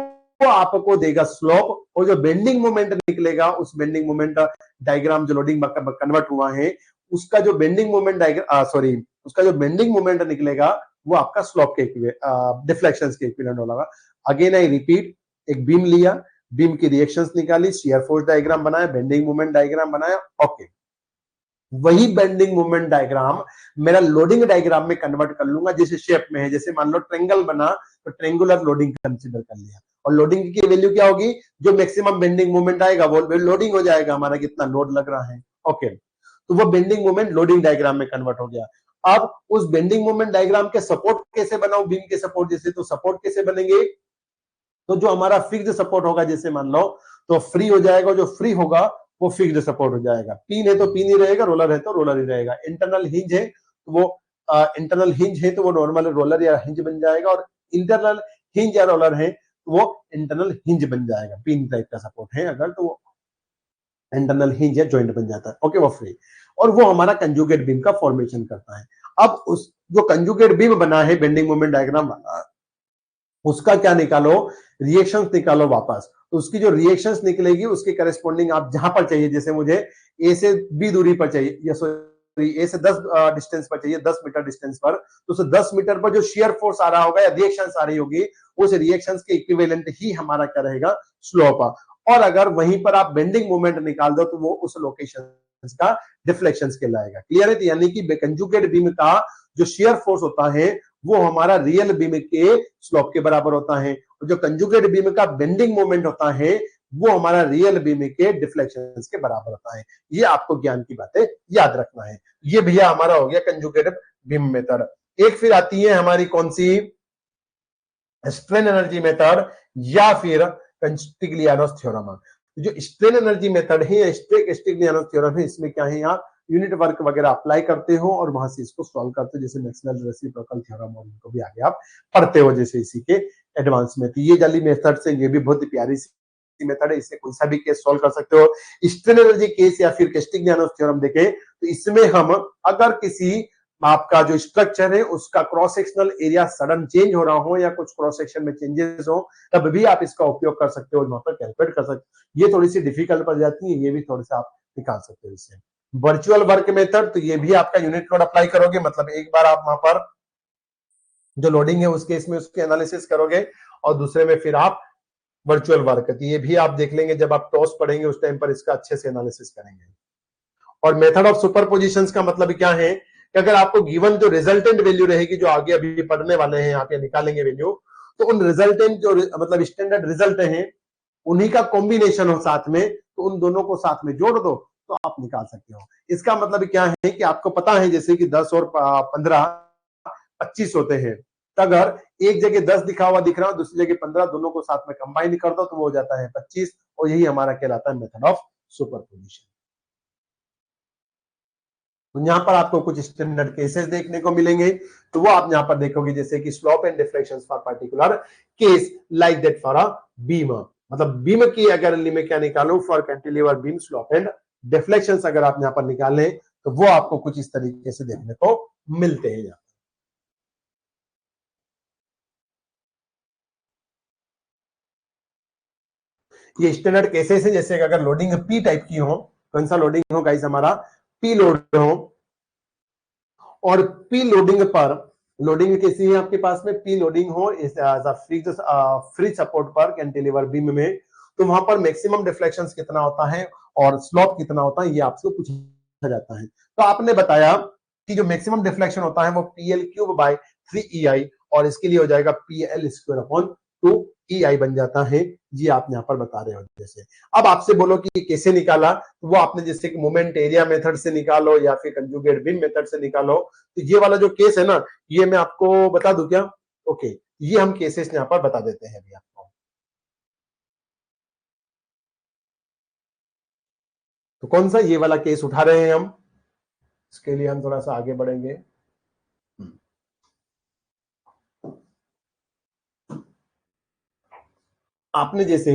Speaker 1: आपको देगा स्लोप, और जो बेंडिंग मोमेंट निकलेगा उस बेंडिंग मोमेंट डायग्राम जो लोडिंग कन्वर्ट हुआ है उसका जो बेंडिंग मोमेंट डायग्राम उसका जो बेंडिंग मोमेंट निकलेगा वो आपका स्लोप के डिफ्लेक्शंस के इक्विवेलेंट होगा। अगेन आई रिपीट, एक बीम लिया, बीम की रिएक्शंस निकाली, शियर फोर्स डायग्राम बनाया, बेंडिंग मोमेंट डायग्राम बनाया, ओके। वही बेंडिंग मोमेंट डायग्राम मेरा लोडिंग डायग्राम में कन्वर्ट कर लूंगा जिस शेप में है, जैसे मान लो ट्रेंगल बना तो ट्रेंगुलर लोडिंग कंसीडर कर लिया, और लोडिंग की वैल्यू क्या होगी, जो मैक्सिमम बेंडिंग मोमेंट आएगा वो लोडिंग हो जाएगा, हमारा कितना लोड लग रहा है, ओके। तो वो बेंडिंग मोमेंट लोडिंग डायग्राम में कन्वर्ट हो गया। अब उस बेंडिंग मोमेंट डायग्राम के सपोर्ट कैसे बनाओ, बीम के सपोर्ट जैसे, तो सपोर्ट कैसे बनेंगे, तो जो हमारा फिक्स्ड सपोर्ट होगा जैसे मान लो तो फ्री हो जाएगा, जो फ्री होगा वो फिक्स्ड सपोर्ट हो जाएगा, पिन है तो पिन ही रहेगा, रोलर है तो रोलर ही रहेगा, इंटरनल हिंज है तो वो इंटरनल हिंज है तो वो नॉर्मल रोलर या हिंज बन जाएगा, और इंटरनल हिंज या रोलर है तो वो इंटरनल हिंज बन जाएगा, पिन टाइप का सपोर्ट है अगर तो वो इंटरनल हिंज या जॉइंट बन जाता है, ओके, वो फ्री, और वो हमारा कंजुगेट बीम का फॉर्मेशन करता है। अब उस जो कंजुगेट बीम बना है बेंडिंग मोमेंट डायग्राम वाला, उसका क्या निकालो, रिएक्शंस निकालो वापस, तो उसकी जो रिएक्शंस निकलेगी उसके करस्पॉन्डिंग आप जहां पर चाहिए, जैसे मुझे ए से बी दूरी पर चाहिए, या सॉरी ए से 10 डिस्टेंस पर चाहिए, 10 मीटर डिस्टेंस पर, तो उस 10 मीटर पर जो शियर फोर्स आ रहा होगा या रिएक्शंस आ रही होगी उस रिएक्शंस के इक्विवेलेंट ही हमारा क्या रहेगा, स्लोप। और अगर वहीं पर आप बेंडिंग मोमेंट निकाल दो तो वो उस लोकेशन का डिफ्लेक्शंस कहलाएगा। क्लियर है, तो यानी कि कंजुगेट बीम का जो शियर फोर्स होता है वो हमारा रियल बीम के स्लोप के बराबर होता है, और जो कंजुगेट बीम का बेंडिंग मोमेंट होता है वो हमारा रियल बीम के डिफ्लेक्शंस के बराबर होता है। ये आपको ज्ञान की बातें याद रखना है। ये भैया हमारा हो गया कंजुगेट बीम मेथड। एक फिर आती है हमारी कौन सी, स्ट्रेन एनर्जी मेथड या फिर स्टिग्लियानोस थ्योरम। जो स्ट्रेन एनर्जी मेथड है या स्टिग्लियानोस थ्योरम है, इसमें क्या है, आप यूनिट वर्क वगैरह अप्लाई करते हो और वहां से इसको सॉल्व करते हो, जैसे मैक्सवेल रेसिप्रोकल थ्योरम, और इनको भी आगे आप पढ़ते हो जैसे इसी के एडवांस में। तो ये जाली मेथड से ये भी बहुत प्यारी सी मेथड है, इससे कोई सा भी केस सॉल्व कर सकते हो। स्ट्रेन एनर्जी केस या फिर स्टिग्लियानोस थ्योरम देखें तो इसमें हम अगर किसी आपका जो स्ट्रक्चर है उसका cross sectional area sudden change हो रहा हो या कुछ क्रॉस सेक्शन में चेंजेस हो, तब भी आप इसका उपयोग कर सकते हो, वहां पर कैलकुलेट कर सकते हो। ये थोड़ी सी डिफिकल्ट पड़ जाती है, ये भी थोड़ा सा आप निकाल सकते हो इससे। वर्चुअल वर्क मेथड, तो ये भी आपका यूनिट लोड अप्लाई करोगे, मतलब एक बार आप वहां पर जो लोडिंग है उस केस में उसके एनालिसिस करोगे, और दूसरे में फिर आप वर्चुअल वर्क, तो ये भी आप देख लेंगे जब आप टॉस पढ़ेंगे उस टाइम पर इसका अच्छे से एनालिसिस करेंगे। और मेथड ऑफ सुपरपोजिशंस का मतलब क्या है कि अगर आपको गिवन जो रिजल्टेंट वैल्यू रहेगी, जो आगे अभी पढ़ने वाले हैं यहाँ पे निकालेंगे वैल्यू, तो उन रिजल्टेंट जो मतलब स्टैंडर्ड रिजल्ट हैं उन्हीं का कॉम्बिनेशन हो साथ में, तो उन दोनों को साथ में जोड़ दो तो आप निकाल सकते हो। इसका मतलब क्या है कि आपको पता है जैसे कि 10 और 15 25 होते हैं, तो अगर एक जगह 10 दिखा हुआ दिख रहा हो, दूसरी जगह 15, दोनों को साथ में कंबाइन कर दो तो वो हो जाता है 25, और यही हमारा कहलाता है मेथड ऑफ सुपरपोजिशन। तो यहां पर आपको कुछ स्टैंडर्ड केसेस देखने को मिलेंगे, तो वो आप यहां पर देखोगे जैसे कि slope and deflections for particular case like that for a beam, मतलब बीम की अगर में क्या निकालूं, for cantilever beam slope and deflections अगर आप यहां पर निकालें तो वो आपको कुछ इस तरीके से देखने को मिलते हैं। ये स्टैंडर्ड केसेस है, जैसे अगर लोडिंग पी टाइप की हो, कौन सा लोडिंग हो गाइस, हमारा पी लोड हो, और पी लोडिंग पर, लोडिंग कैसी है आपके पास में, पी लोडिंग हो फ्री सपोर्ट पर कैंटिलीवर बीम में, तो वहां पर मैक्सिमम डिफ्लेक्शन कितना होता है और स्लोप कितना होता है, ये आपसे पूछा जाता है। तो आपने बताया कि जो मैक्सिमम डिफ्लेक्शन होता है वो पीएल क्यूब बाय 3EI, और इसके लिए हो जाएगा पीएल स्क्वायर अपॉन 2EI बन जाता है। ये आप यहाँ पर बता रहे हो। जैसे अब आपसे बोलो कि कैसे निकाला, तो वो आपने जैसे कि मोमेंट एरिया मेथड से निकालो या फिर कंजुगेट बीम मेथड से निकालो। तो ये वाला जो केस है ना, ये मैं आपको बता दूं क्या? ओके, ये हम केसेस यहाँ पर बता देते हैं अभी आपको। तो कौन सा ये वाला केस उठा रहे हैं हम, इसके लिए हम थोड़ा सा आगे बढ़ेंगे। आपने जैसे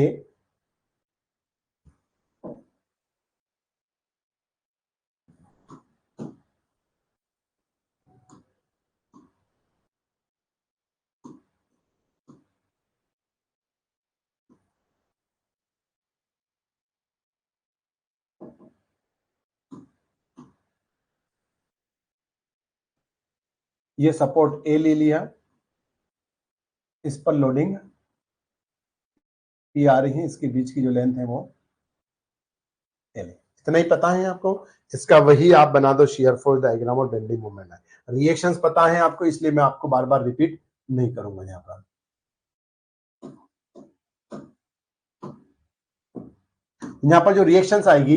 Speaker 1: ये सपोर्ट ए ले लिया, इस पर लोडिंग पी आ रही है, इसके बीच की जो लेंथ है वो एल, इतना ही पता है आपको। इसका वही आप बना दो शियर फोर्स डायग्राम और बेंडिंग मोमेंट है। रिएक्शंस पता है आपको, इसलिए मैं आपको बार बार रिपीट नहीं करूंगा। यहाँ पर जो रिएक्शंस आएगी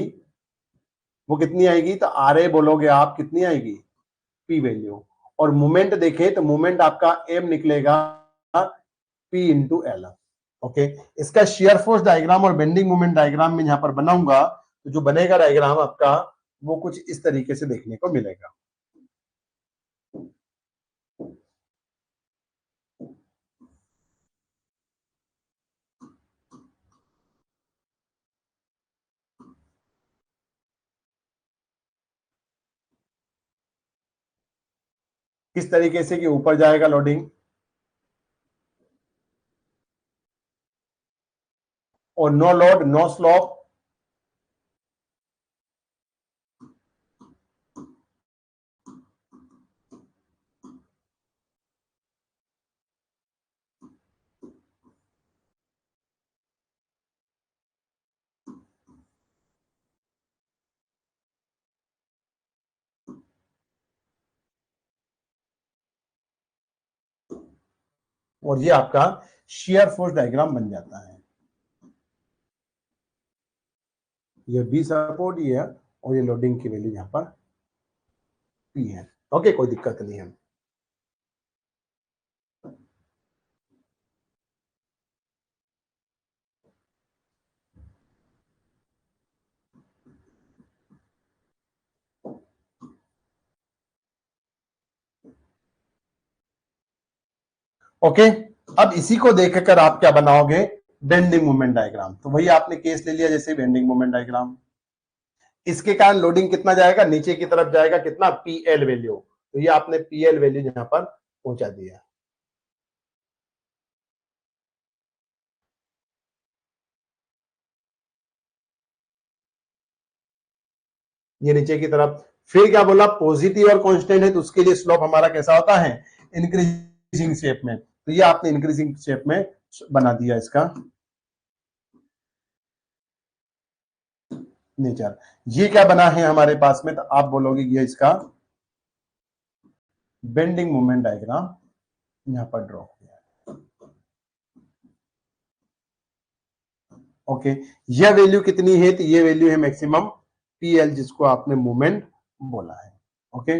Speaker 1: वो कितनी आएगी, तो आर ए बोलोगे आप, कितनी आएगी, पी वैल्यू। और मोमेंट देखें तो मोमेंट आपका एम निकलेगा पी इंटू एल। ओके, इसका शियर फोर्स डायग्राम और बेंडिंग मोमेंट डायग्राम में यहां पर बनाऊंगा, तो जो बनेगा डायग्राम आपका वो कुछ इस तरीके से देखने को मिलेगा। किस तरीके से कि ऊपर जाएगा लोडिंग और नो लोड नो स्लोप, और ये आपका शियर फोर्स डायग्राम बन जाता है। ये बी सपोर्ट ये है, और ये लोडिंग की वैल्यू यहां पर पी है। ओके, कोई दिक्कत नहीं है। ओके, अब इसी को देखकर आप क्या बनाओगे, बेंडिंग मोमेंट डायग्राम। तो वही आपने केस ले लिया, जैसे बेंडिंग मोमेंट डायग्राम, इसके कारण लोडिंग कितना जाएगा, नीचे की तरफ जाएगा, कितना, पीएल वैल्यू। तो ये आपने पीएल वैल्यू यहां पर पहुंचा दिया। ये नीचे की तरफ, फिर क्या बोला, पॉजिटिव और कांस्टेंट है, तो उसके लिए स्लोप हमारा कैसा होता है, इंक्रीजिंग शेप में। तो ये आपने इंक्रीजिंग शेप में बना दिया इसका नेचर। ये क्या बना है हमारे पास में, तो आप बोलोगे ये इसका बेंडिंग मोमेंट डायग्राम यहां पर ड्रॉ किया। ओके, यह वैल्यू कितनी है, तो ये वैल्यू है मैक्सिमम पीएल, जिसको आपने मोमेंट बोला है। ओके,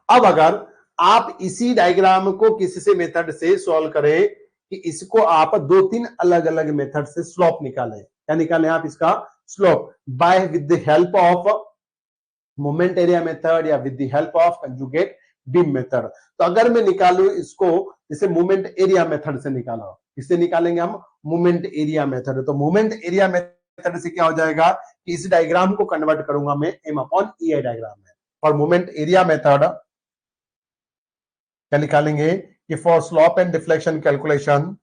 Speaker 1: अब अगर आप इसी डायग्राम को किसी से मेथड से सॉल्व करें, कि इसको आप दो तीन अलग अलग मेथड से स्लोप निकालें, क्या निकालें आप इसका slope, by with the help of moment area method या with the help of conjugate beam method. तो अगर मैं निकालू इसको जैसे मोमेंट एरिया मेथड से निकाला, किससे निकालेंगे हम, मोमेंट एरिया मेथड। तो मोमेंट एरिया मेथड से क्या हो जाएगा कि इस डायग्राम को कन्वर्ट करूंगा मैं M upon E I diagram में। और मोमेंट एरिया मेथड क्या निकालेंगे कि for slope and deflection calculation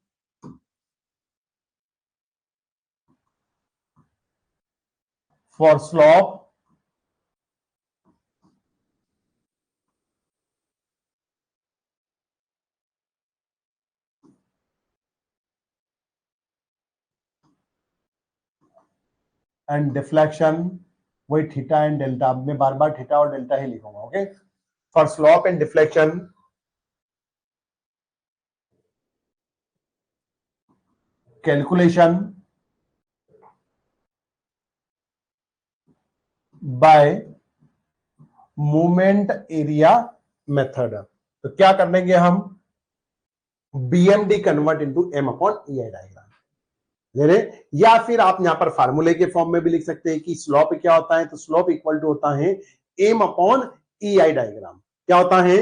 Speaker 1: for slope and deflection, वही थीटा एंड डेल्टा, अब मैं बार बार थीटा और डेल्टा ही लिखूंगा, okay. For slope and deflection calculation by movement area method. तो क्या कर लेंगे हम, BMD convert into M upon EI diagram ले रहे, या फिर आप यहां पर फार्मूले के फॉर्म में भी लिख सकते हैं कि स्लोप क्या होता है, तो स्लोप इक्वल टू होता है एम अपॉन ईआई डायग्राम। क्या होता है,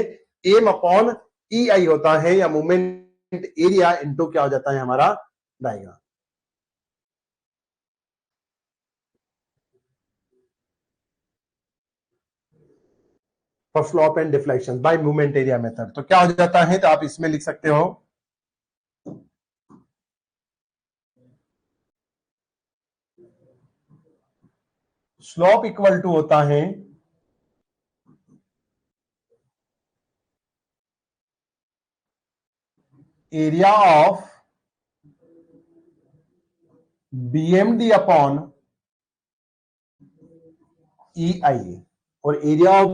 Speaker 1: एम अपॉन ईआई होता है, या मूवमेंट एरिया इनटू क्या हो जाता है हमारा diagram. For slope and deflection by movement area method, तो क्या हो जाता है, तो आप इसमें लिख सकते हो स्लोप इक्वल टू होता है area of BMD upon EI. और एरिया ऑफ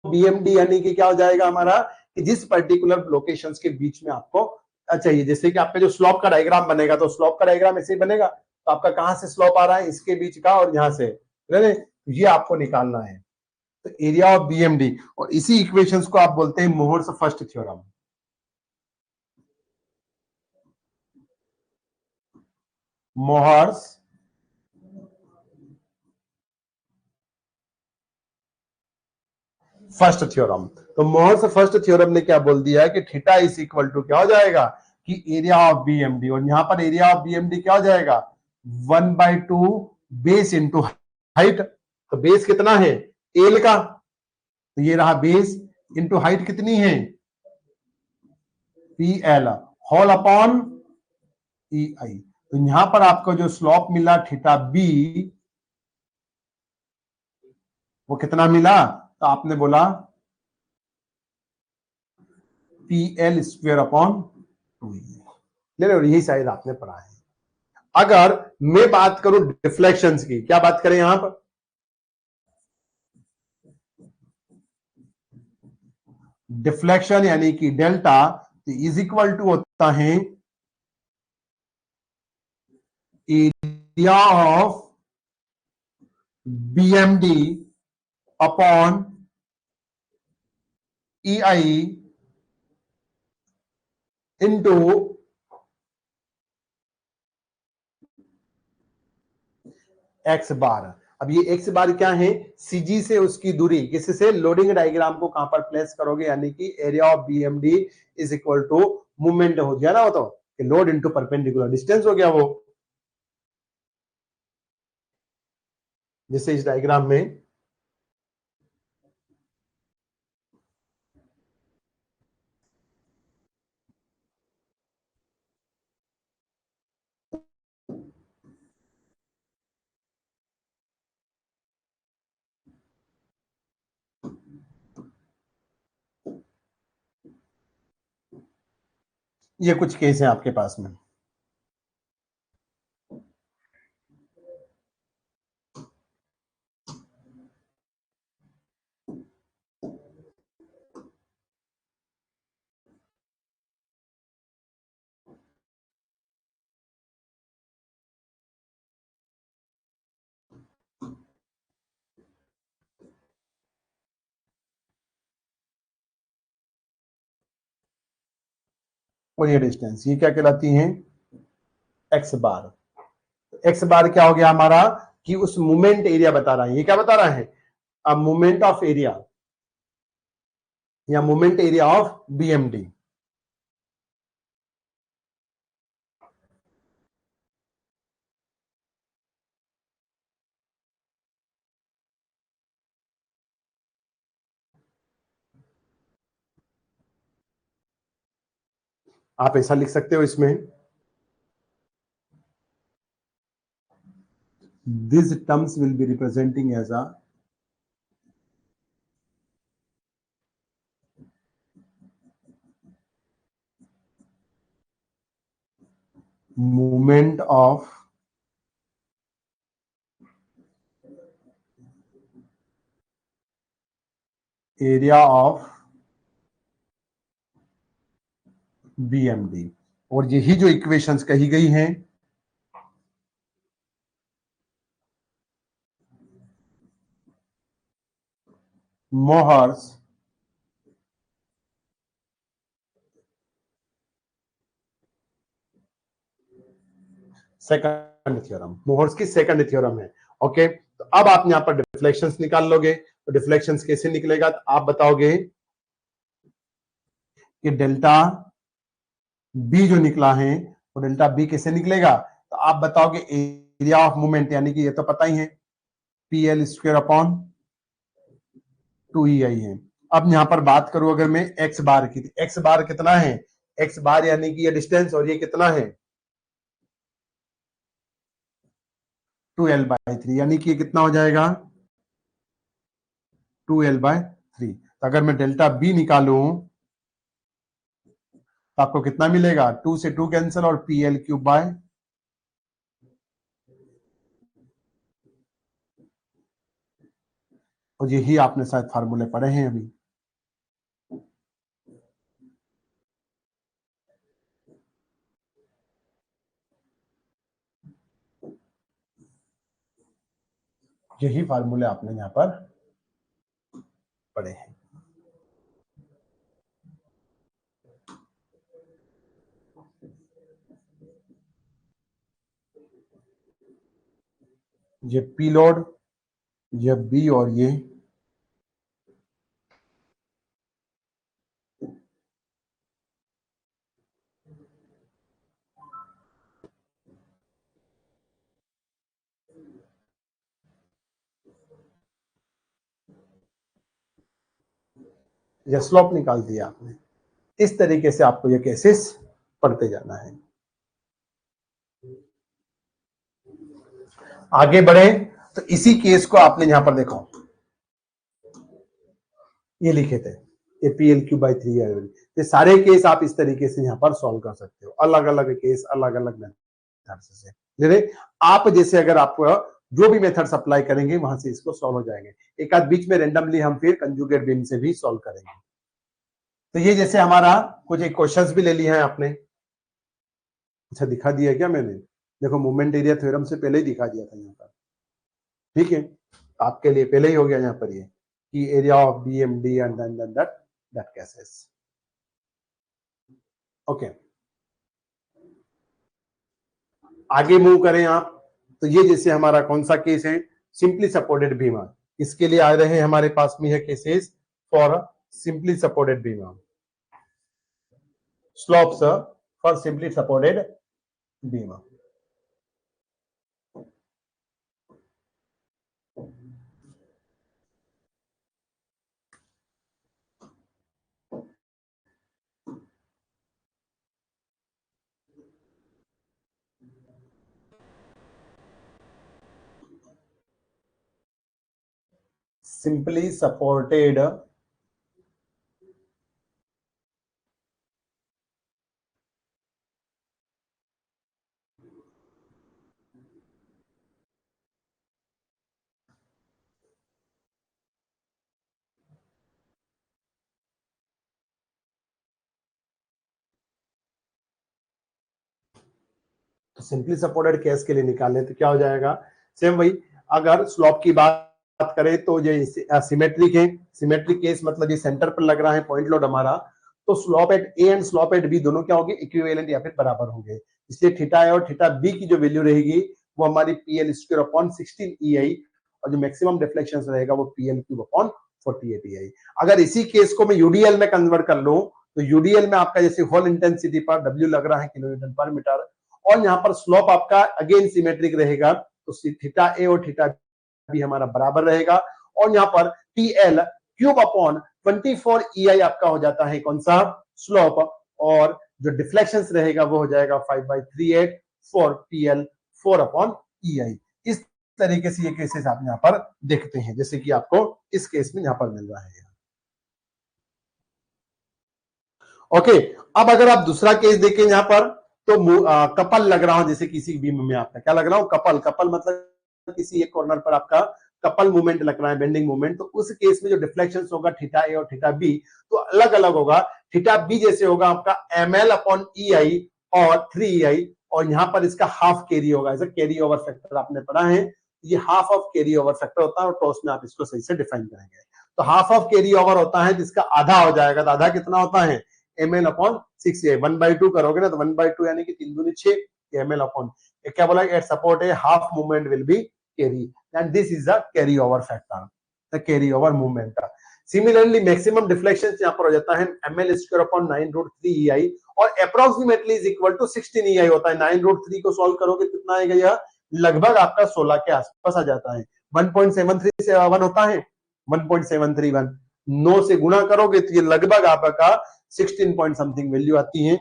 Speaker 1: बीएमडी यानी कि क्या हो जाएगा हमारा, कि जिस पर्टिकुलर लोकेशंस के बीच में आपको चाहिए, जैसे कि आपका जो स्लोप का डायग्राम बनेगा, तो स्लोप का डायग्राम ऐसे ही बनेगा, तो आपका कहां से स्लोप आ रहा है, इसके बीच का और यहां से, ये आपको निकालना है। तो एरिया ऑफ बीएमडी, और इसी इक्वेशंस को आप बोलते हैं Mohr's first theorem. Mohr's first theorem. तो मोहर्स फर्स्ट थ्योरम ने क्या बोल दिया है कि थीटा इज इक्वल टू क्या हो जाएगा, कि एरिया ऑफ बीएमडी, और यहां पर एरिया ऑफ बीएमडी क्या हो जाएगा, 1/2 बेस इंटू हाइट। तो बेस कितना है, एल का, तो ये रहा बेस इंटू हाइट कितनी है, P L, whole upon E आई। तो यहां पर आपको जो स्लोप मिला थीटा बी, वो कितना मिला, तो आपने बोला पी एल स्क्वेयर अपॉन 2, ले लो, यही शायद आपने पढ़ा है। अगर मैं बात करूं डिफ्लेक्शंस की, क्या बात करें यहां पर, डिफ्लेक्शन यानी कि डेल्टा इज इक्वल टू होता है area of BMD upon E I into x bar. अब ये एक्स बार क्या है, सीजी से उसकी दूरी, किससे, लोडिंग डायग्राम को कहां पर प्लेस करोगे, यानी कि area of BMD is equal to movement हो गया ना, वो तो लोड इंटू परपेंडिकुलर डिस्टेंस हो गया वो, जैसे इस डायग्राम में ये कुछ केस है आपके पास में। और ये डिस्टेंस, ये क्या कहलाती है, एक्स बार। एक्स बार क्या हो गया हमारा, कि उस मूवमेंट एरिया बता रहा है, ये क्या बता रहा है, मूवमेंट ऑफ एरिया, या मूवमेंट एरिया ऑफ बीएमडी। आप ऐसा लिख सकते हो इसमें, these terms will be representing as a moment of area of BMD। और यही जो इक्वेशंस कही गई हैं मोहर्स सेकंड थ्योरम, मोहर्स की सेकंड थ्योरम है। ओके, तो अब आप यहां पर डिफ्लेक्शंस निकाल लोगे। तो डिफ्लेक्शंस कैसे निकलेगा, तो आप बताओगे कि डेल्टा बी जो निकला है वो डेल्टा बी कैसे निकलेगा। तो आप बताओगे एरिया ऑफ मूवमेंट, यानी कि ये तो पता ही है PL स्क्वायर अपॉन 2EI है। अब यहां पर बात करूं अगर मैं एक्स बार की, एक्स बार कितना है, एक्स बार यानी कि ये डिस्टेंस, और ये कितना है 2L/3, यानी कि ये कितना हो जाएगा 2L/3। तो अगर मैं डेल्टा बी निकालूं तो आपको कितना मिलेगा, 2 से 2 कैंसिल और PL³ और यही आपने शायद फार्मूले पढ़े हैं अभी। यही फार्मूले आपने यहां पर पढ़े हैं। ये P लोड, ये B और ये स्लोप निकाल दिया आपने। इस तरीके से आपको ये केसेस पढ़ते जाना है। आगे बढ़े तो इसी केस को आपने यहां पर देखो, ये लिखे थे ये PL³/3 है। ये सारे केस आप इस तरीके से यहां पर सॉल्व कर सकते हो, अलग अलग केस अलग अलग मेथड से। आप जैसे अगर आप जो भी मेथड्स अप्लाई करेंगे वहां से इसको सॉल्व हो जाएंगे। एक आध बीच में रेंडमली हम फिर कंजुगेट बीम से भी सॉल्व करेंगे। तो ये जैसे हमारा कुछ एक क्वेश्चंस भी ले लिए हैं आपने। अच्छा, दिखा दिया क्या मैंने, देखो मूवमेंट एरिया थ्योरम से पहले ही दिखा दिया था यहाँ पर। ठीक है, आपके लिए पहले ही हो गया यहाँ पर ये कि area of BMD and then that cases. Okay, आगे मूव करें आप। तो ये जैसे हमारा कौन सा केस है, सिंपली सपोर्टेड बीम। इसके लिए आ रहे हैं हमारे पास में है cases for simply supported beam, slopes for simply supported beam. simply supported तो सिंपली सपोर्टेड केस के लिए निकालने तो क्या हो जाएगा, सेम वही। अगर स्लोप की बात करें तो ये सिमेट्रिक है, सिमेट्रिक केस मतलब ये सेंटर पर लग रहा है पॉइंट लोड हमारा, तो slope at A and slope at B दोनों क्या होंगे, इक्विवेलेंट या फिर बराबर होंगे। इसलिए थीटा ए और थीटा बी की जो वैल्यू रहेगी वो हमारी PL²/16EI और जो मैक्सिमम डिफ्लेक्शन रहेगा वो PL³/48EI। अगर इसी केस को मैं यूडीएल में कन्वर्ट कर लूं तो यूडीएल में आपका जैसे होल इंटेंसिटी पर W लग रहा है किलोमीटर पर मीटर, और यहाँ पर स्लोप आपका अगेन सिमेट्रिक रहेगा, तो थीटा ए और थीटा बी हमारा बराबर रहेगा। और यहाँ पर PL³/24EI आपका हो जाता है कौन सा, स्लोप, और जो डिफ्लेक्शन रहेगा वो हो जाएगा 5/38 फॉर PL4/EI। इस तरीके से ये केसेस आप यहाँ पर देखते हैं, जैसे कि आपको इस केस में यहाँ पर मिल रहा है। ओके, अब अगर आप दूसरा केस देखें यहाँ पर, तो कपल लग रहा हूं, जैसे किसी बीम में आपका क्या लग रहा हूं, कपल। कपल मतलब किसी एक कॉर्नर पर आपका कपल मूवमेंट लग रहा है, बेंडिंग मूवमेंट। तो उस केस में जो डिफ्लेक्शन होगा थीटा ए और थीटा बी, तो अलग अलग होगा। थीटा बी जैसे होगा आपका ml अपॉन EI और 3EI, और यहां पर इसका हाफ कैरी होगा, ऐसा कैरी ओवर फैक्टर आपने पढ़ा है, ये half of carry over factor होता है, और टॉस में आप इसको सही से डिफाइन करेंगे। तो हाफ ऑफ कैरी ओवर होता है जिसका आधा हो जाएगा, तो आधा कितना होता है ml अपॉन 6EI। 1/2 करोगे ना तो 1/2 यानी कि 3 दूनी 6 ml अपॉन, क्या बोला, eight support A half movement will be carry, and this is the carry over factor, the carry over movement. Similarly maximum deflection यहाँ पर हो जाता है ml स्क्वायर अपॉन 9√3EI, और approximately is equal to 16EI होता है। 9√3 को solve करोगे कितना आएगा, यह लगभग आपका 16 के आसपास आ जाता है। 1.731 होता है, 1.731 9 से गुणा करोगे तो ये लगभग आपका 16 पॉइंट समथिंग वैल्यू आती है,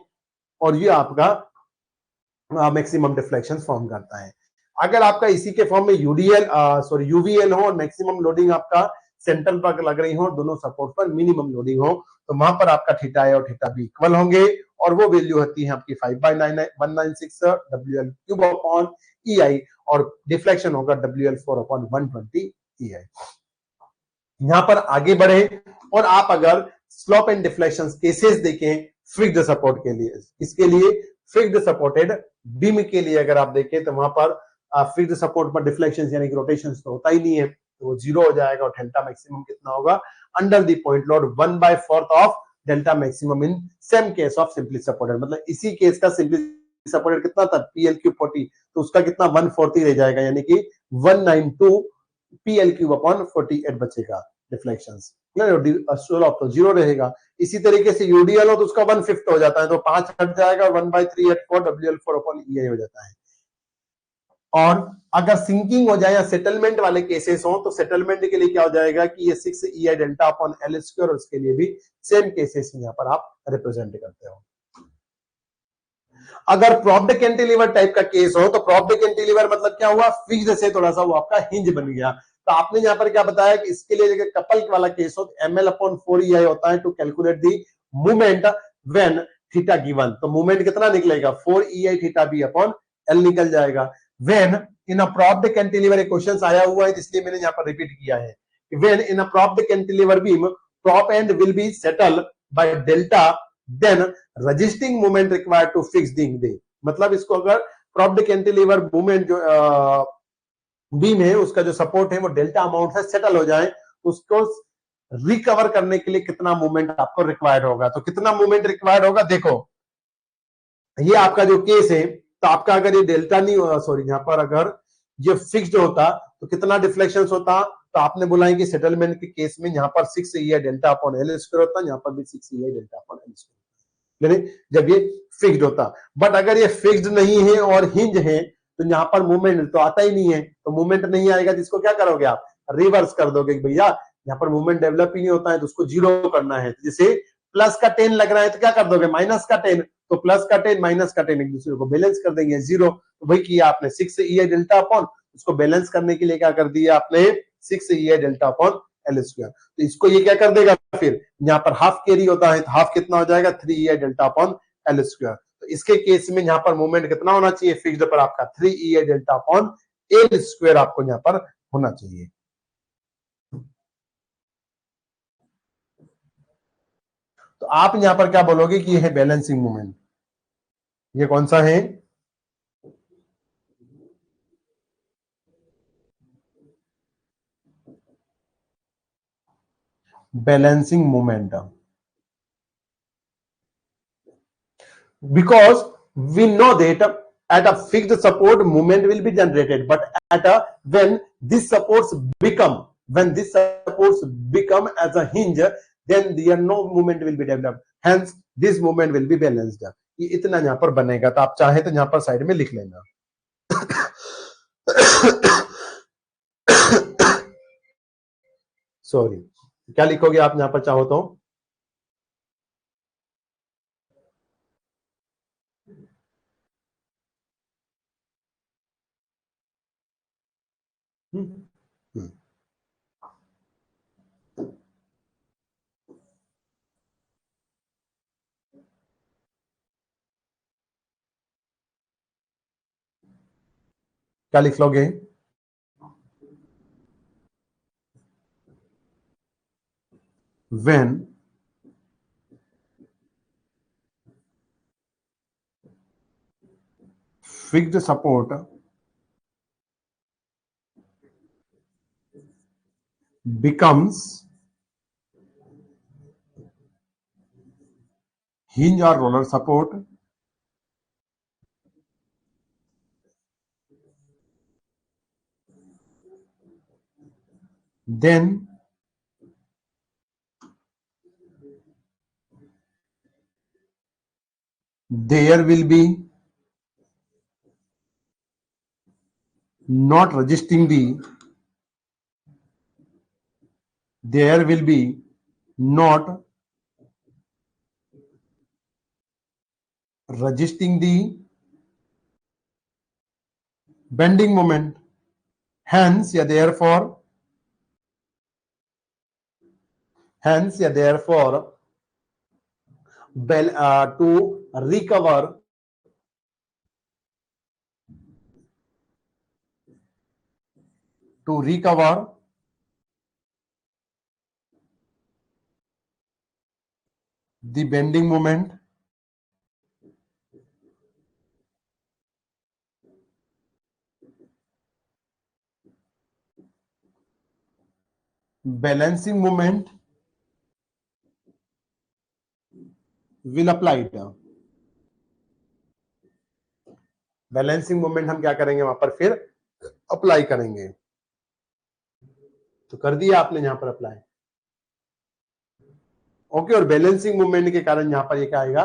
Speaker 1: और ये आपका मैक्सिमम डिफ्लेक्शन फॉर्म करता है। अगर आपका इसी के फॉर्म में यूवीएल हो और मैक्सिमम लोडिंग आपका सेंट्रल पर लग रही हो, दोनों सपोर्ट पर मिनिमम लोडिंग हो, तो वहां पर आपका थीटा ए और थीटा बी इक्वल होंगे, और वो वैल्यू होती है आपकी 5/196 WL³ अपॉन EI, और डिफ्लेक्शन होगा WL4 अपॉन 120 EI। यहां पर आगे बढ़े, और आप अगर स्लोप एंड डिफ्लेक्शन केसेस देखें फिक्स्ड सपोर्ट के लिए, इसके लिए फिक्स्ड सपोर्टेड बीम के लिए अगर आप देखें, तो वहां पर फिक्स्ड सपोर्ट पर डिफ्लेक्शन यानी कि रोटेशन तो होता ही नहीं है, तो वो 0 हो जाएगा, और डेल्टा मैक्सिमम कितना होगा under the point load 1/4 of delta maximum in same case of simply supported. मतलब इसी केस का सिंपली सपोर्टेड कितना था, PL³ 40, तो उसका कितना 140 रह जाएगा, यानी कि 192 PL³ अपॉन 48 बचेगा डिफ्लेक्शन, स्लोप तो 0 रहेगा। इसी तरीके से यूडीएल हो तो उसका 1/5 हो जाता है, तो 5 हट जाएगा, 1/3 हट 4 WL4 अपॉन EI हो जाता है। और अगर सिंकिंग हो जाए या सेटलमेंट वाले केसेस हो, तो सेटलमेंट के लिए क्या हो जाएगा कि ये 6EI डेल्टा अपॉन L², और उसके लिए भी सेम केसेस यहाँ पर आप रिप्रेजेंट करते हो। अगर प्रॉप्ड कैंटिलीवर टाइप का केस हो, तो प्रॉप्ड कैंटिलीवर मतलब क्या हुआ, फिक्स्ड से थोड़ा सा वो आपका हिंज बन गया। तो आपने यहाँ पर क्या बताया कि इसके लिए कपल वाला केस हो तो ml अपॉन 4EI होता है to calculate the movement when theta given. तो मूवमेंट कितना निकलेगा, 4EI theta B upon L निकल जाएगा। When in a propped cantilever, question आया हुआ है इसलिए मैंने यहाँ पर रिपीट किया है, when in a propped cantilever beam prop end will be settled by delta, then resisting moment required to fix the day। मतलब इसको अगर प्रॉप्ड कैंटिलीवर मूवमेंट जो बीम है उसका जो सपोर्ट है वो डेल्टा अमाउंट से सेटल हो जाए, उसको रिकवर करने के लिए कितना मूवमेंट आपको रिक्वायर्ड होगा। तो कितना मूवमेंट रिक्वायर्ड होगा, देखो ये आपका जो केस है, तो आपका अगर ये डेल्टा नहीं, सॉरी यहाँ पर अगर ये फिक्स्ड होता तो कितना डिफ्लेक्शन होता, तो आपने बोला है कि सेटलमेंट के केस में यहाँ पर 6EI डेल्टा अपॉन L² होता, यहाँ पर भी 6EI डेल्टा अपॉन L², यानी जब ये फिक्स्ड होता। बट अगर ये फिक्स्ड नहीं है और हिंज है, तो यहाँ पर मूवमेंट तो आता ही नहीं है, तो मूवमेंट नहीं आएगा तो इसको क्या करोगे आप, रिवर्स कर दोगे भैया, यहाँ पर मूवमेंट डेवलप ही नहीं होता है तो उसको 0 करना है। जैसे प्लस का 10 लग रहा है तो क्या कर दोगे, माइनस का 10, तो प्लस का 10 माइनस का 10 एक दूसरे को बैलेंस कर देंगे 0। तो वही किया आपने 6EI डेल्टा अपॉन, उसको बैलेंस करने के लिए क्या कर दिया आपने 6EI डेल्टा अपॉन L²। तो इसको ये क्या कर देगा, फिर यहाँ पर हाफ कैरी होता है तो हाफ कितना हो जाएगा 3EI डेल्टा अपॉन L²। तो इसके केस में यहाँ पर मूवमेंट कितना होना चाहिए फिक्स्ड पर, आपका 3EI डेल्टा अपॉन L² आपको यहाँ पर होना चाहिए। तो आप यहां पर क्या बोलोगे कि यह है बैलेंसिंग मूवमेंट, ये कौन सा है, balancing movement. Because we know that at a fixed support movement will be generated, but at a when this supports become as a hinge, then there no movement will be developed, hence this movement will be balanced। ये इतना यहां पर बनेगा, तो आप चाहे तो यहां पर साइड में लिख लेना। सॉरी, क्या लिखोगे आप यहां पर चाहो तो, क्या लिख लोगे? when fixed support becomes hinge or roller support, then there will be not resisting the there will be not resisting the bending moment, hence या therefore to recover the bending moment, balancing moment will applied. Balancing moment हम क्या करेंगे वहां पर फिर apply करेंगे। तो कर दिया आपने यहां पर अप्लाई, ओके। और बैलेंसिंग मूवमेंट के कारण यहां पर ये क्या आएगा?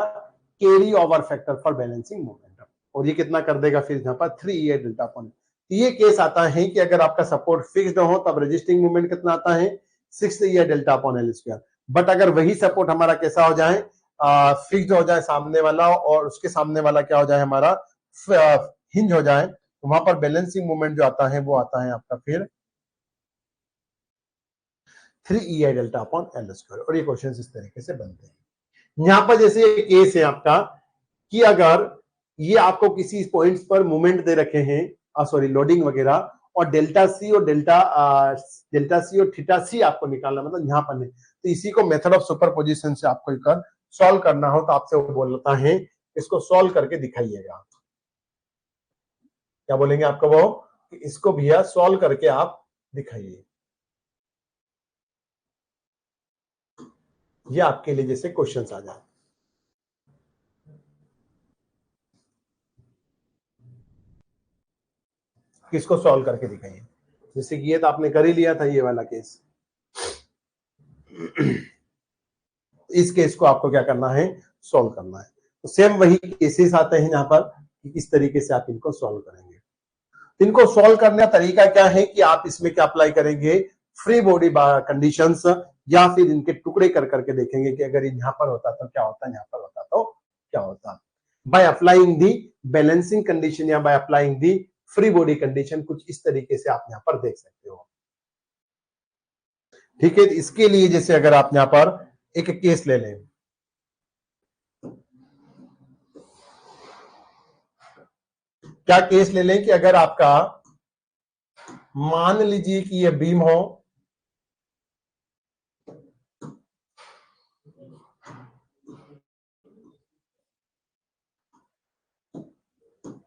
Speaker 1: Carry over factor for balancing movement, और ये कितना कर देगा फिर यहां पर 3 डेल्टा अपॉन। ये केस आता है कि अगर आपका सपोर्ट फिक्स्ड हो तब रेजिस्टिंग मूवमेंट कितना आता है? 6 delta upon L square. But अगर वही सपोर्ट हमारा कैसा हो जाए, फिक्स्ड हो जाए सामने वाला, और उसके सामने वाला क्या हो जाए हमारा? हिंज हो जाए, तो वहां पर बैलेंसिंग मूवमेंट जो आता है वो आता है आपका फिर 3 डेल्टा अपॉन एल स्क्वायर। और ये क्वेश्चन इस तरीके से बनते हैं। यहां पर जैसे ये केस है आपका कि अगर ये आपको किसी पॉइंट्स पर मूवमेंट दे रखे हैं, सॉरी लोडिंग वगैरह, और डेल्टा सी और थीटा सी आपको निकालना, मतलब यहां पर नहीं, तो इसी को मेथड ऑफ सुपरपोजिशन से आपको एक सॉल्व करना हो तो आपसे वो बोलता है इसको सॉल्व करके दिखाइएगा। क्या बोलेंगे आपको वो? इसको भैया सॉल्व करके आप दिखाइए। ये आपके लिए जैसे क्वेश्चंस आ जाए, किसको सॉल्व करके दिखाइए। जैसे कि ये तो आपने कर ही लिया था, ये वाला केस। इस केस को आपको क्या करना है? सॉल्व करना है। तो सेम वही केसेस आते हैं यहां पर कि इस तरीके से आप इनको सॉल्व करेंगे। इनको सॉल्व करने का तरीका क्या है कि आप इसमें क्या अप्लाई करेंगे? फ्री बॉडी कंडीशंस, या फिर इनके टुकड़े कर करके देखेंगे कि अगर यहां पर होता तो क्या होता, यहां पर होता तो क्या होता। By applying the balancing condition या by applying the free body condition, कुछ इस तरीके से आप यहां पर देख सकते हो। ठीक है, इसके लिए जैसे अगर आप यहां पर एक केस ले लें, क्या केस ले लें कि अगर आपका मान लीजिए कि ये बीम हो,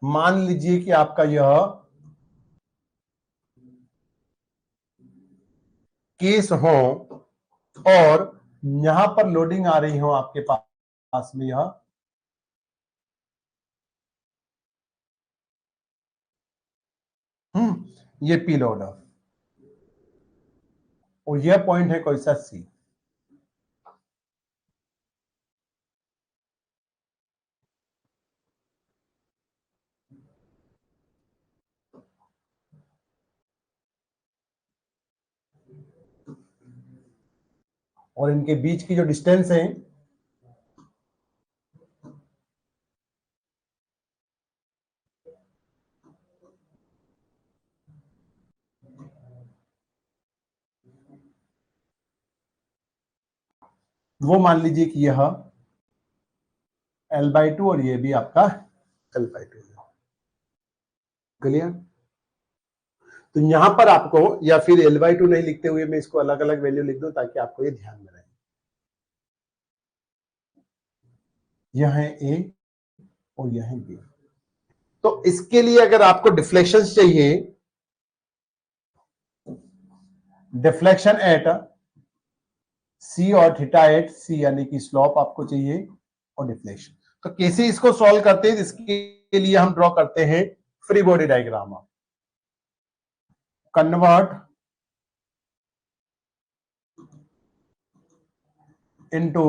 Speaker 1: मान लीजिए कि आपका यह केस हो और यहां पर लोडिंग आ रही हो आपके पास में यह ये पी लोड, और यह पॉइंट है कोई सा सी। और इनके बीच की जो डिस्टेंस है वो मान लीजिए कि यह L/2 और ये भी आपका L/2 क्लियर। तो यहां पर आपको, या फिर L/2 नहीं लिखते हुए मैं इसको अलग अलग वैल्यू लिख दूं ताकि आपको ये ध्यान में रहे। यह है A और यह है B। तो इसके लिए अगर आपको डिफ्लेक्शन चाहिए, डिफ्लेक्शन एट C और थीटा एट C, यानी कि स्लोप आपको चाहिए और डिफ्लेक्शन। तो कैसे इसको सॉल्व करते हैं, इसके लिए हम ड्रॉ करते हैं free body diagram. Convert into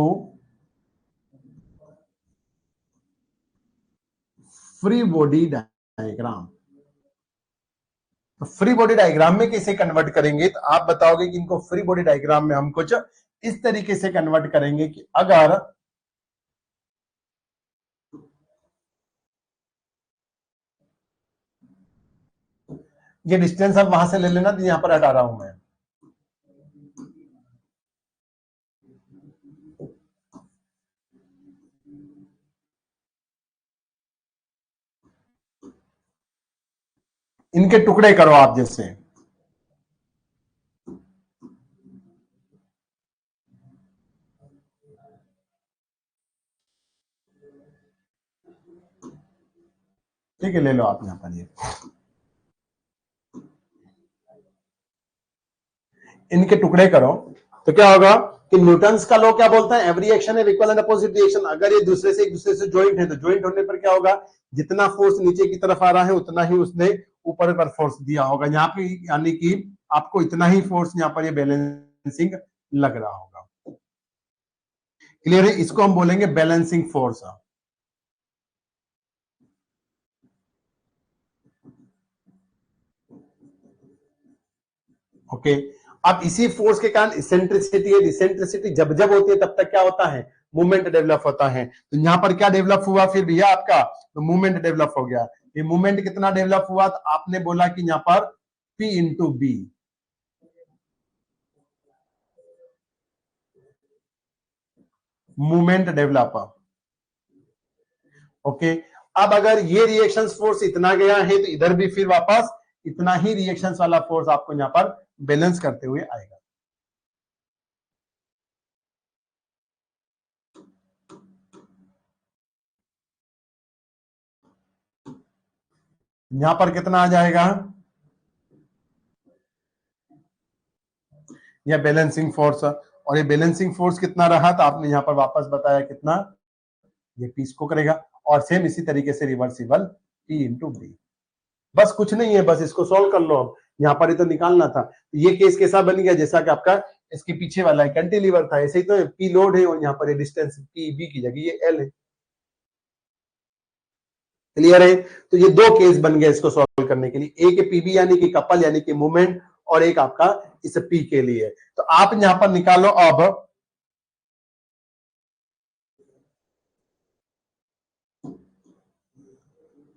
Speaker 1: free body diagram. तो फ्री बॉडी डायग्राम में कैसे कन्वर्ट करेंगे, तो आप बताओगे कि इनको फ्री बॉडी डायग्राम में हम कुछ इस तरीके से कन्वर्ट करेंगे कि अगर ये डिस्टेंस आप वहां से ले लेना, तो यहां पर हटा रहा हूं मैं। इनके टुकड़े करो आप जैसे, ठीक है, ले लो आप यहां पर ये। इनके टुकड़े करो तो क्या होगा कि न्यूटन्स का लॉ क्या बोलता है, एवरी एक्शन है इक्वल एंड अपोजिट रिएक्शन। अगर ये दूसरे से एक दूसरे से ज्वाइंट है तो ज्वाइंट होने पर क्या होगा, जितना फोर्स नीचे की तरफ आ रहा है उतना ही उसने ऊपर पर फोर्स दिया होगा यहाँ पे, यानी कि आपको इतना ही फोर्स यहाँ पर ये बैलेंसिंग लग रहा होगा। क्लियर है, इसको हम बोलेंगे बैलेंसिंग फोर्स। ओके, अब इसी फोर्स के कारण इसेंट्रिसिटी है, इसेंट्रिसिटी जब जब होती है तब तक क्या होता है, मूवमेंट डेवलप होता है। तो यहां पर क्या डेवलप हुआ फिर भैया आपका, तो मूवमेंट डेवलप हो गया। ये मूवमेंट कितना डेवलप हुआ, तो आपने बोला कि यहां पर P into B, movement develop. Okay, अब अगर ये रिएक्शन फोर्स इतना गया है तो इधर भी फिर वापस इतना ही रिएक्शन वाला फोर्स आपको यहां पर बैलेंस करते हुए आएगा। यहां पर कितना आ जाएगा, यह बैलेंसिंग फोर्स, और ये बैलेंसिंग फोर्स कितना रहा, तो आपने यहां पर वापस बताया कितना, ये पी को करेगा। और सेम इसी तरीके से रिवर्सिबल पी इंटू बी। बस कुछ नहीं है, बस इसको सॉल्व कर लो। अब यहां पर ही तो निकालना था। ये केस कैसा बन गया, जैसा कि आपका इसके पीछे वाला है कैंटिलीवर था, ऐसे ही तो पी लोड है और यहाँ पर डिस्टेंस पी बी की जगह ये एल है। क्लियर है, तो ये दो केस बन गया इसको सॉल्व करने के लिए, एक पीबी यानी कि कपल यानी कि मूवमेंट, और एक आपका इस पी के लिए। तो आप यहां पर निकालो अब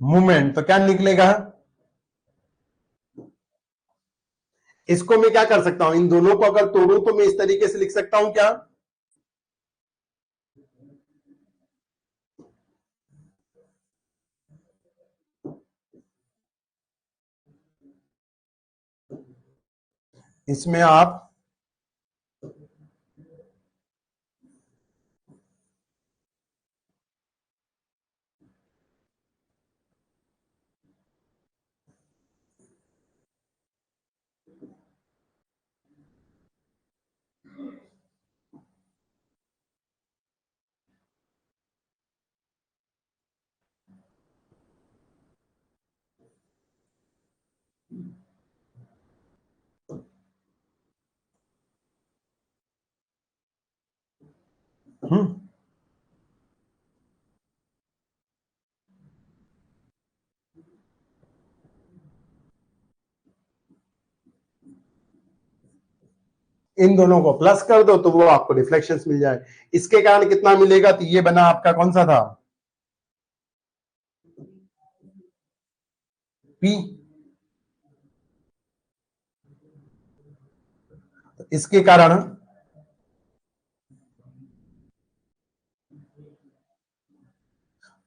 Speaker 1: मूवमेंट, तो क्या निकलेगा, इसको मैं क्या कर सकता हूं, इन दोनों को अगर तोड़ू तो मैं इस तरीके से लिख सकता हूं क्या, इसमें आप इन दोनों को प्लस कर दो तो वो आपको रिफ्लेक्शंस मिल जाए। इसके कारण कितना मिलेगा, तो ये बना आपका कौन सा था, पी। इसके कारण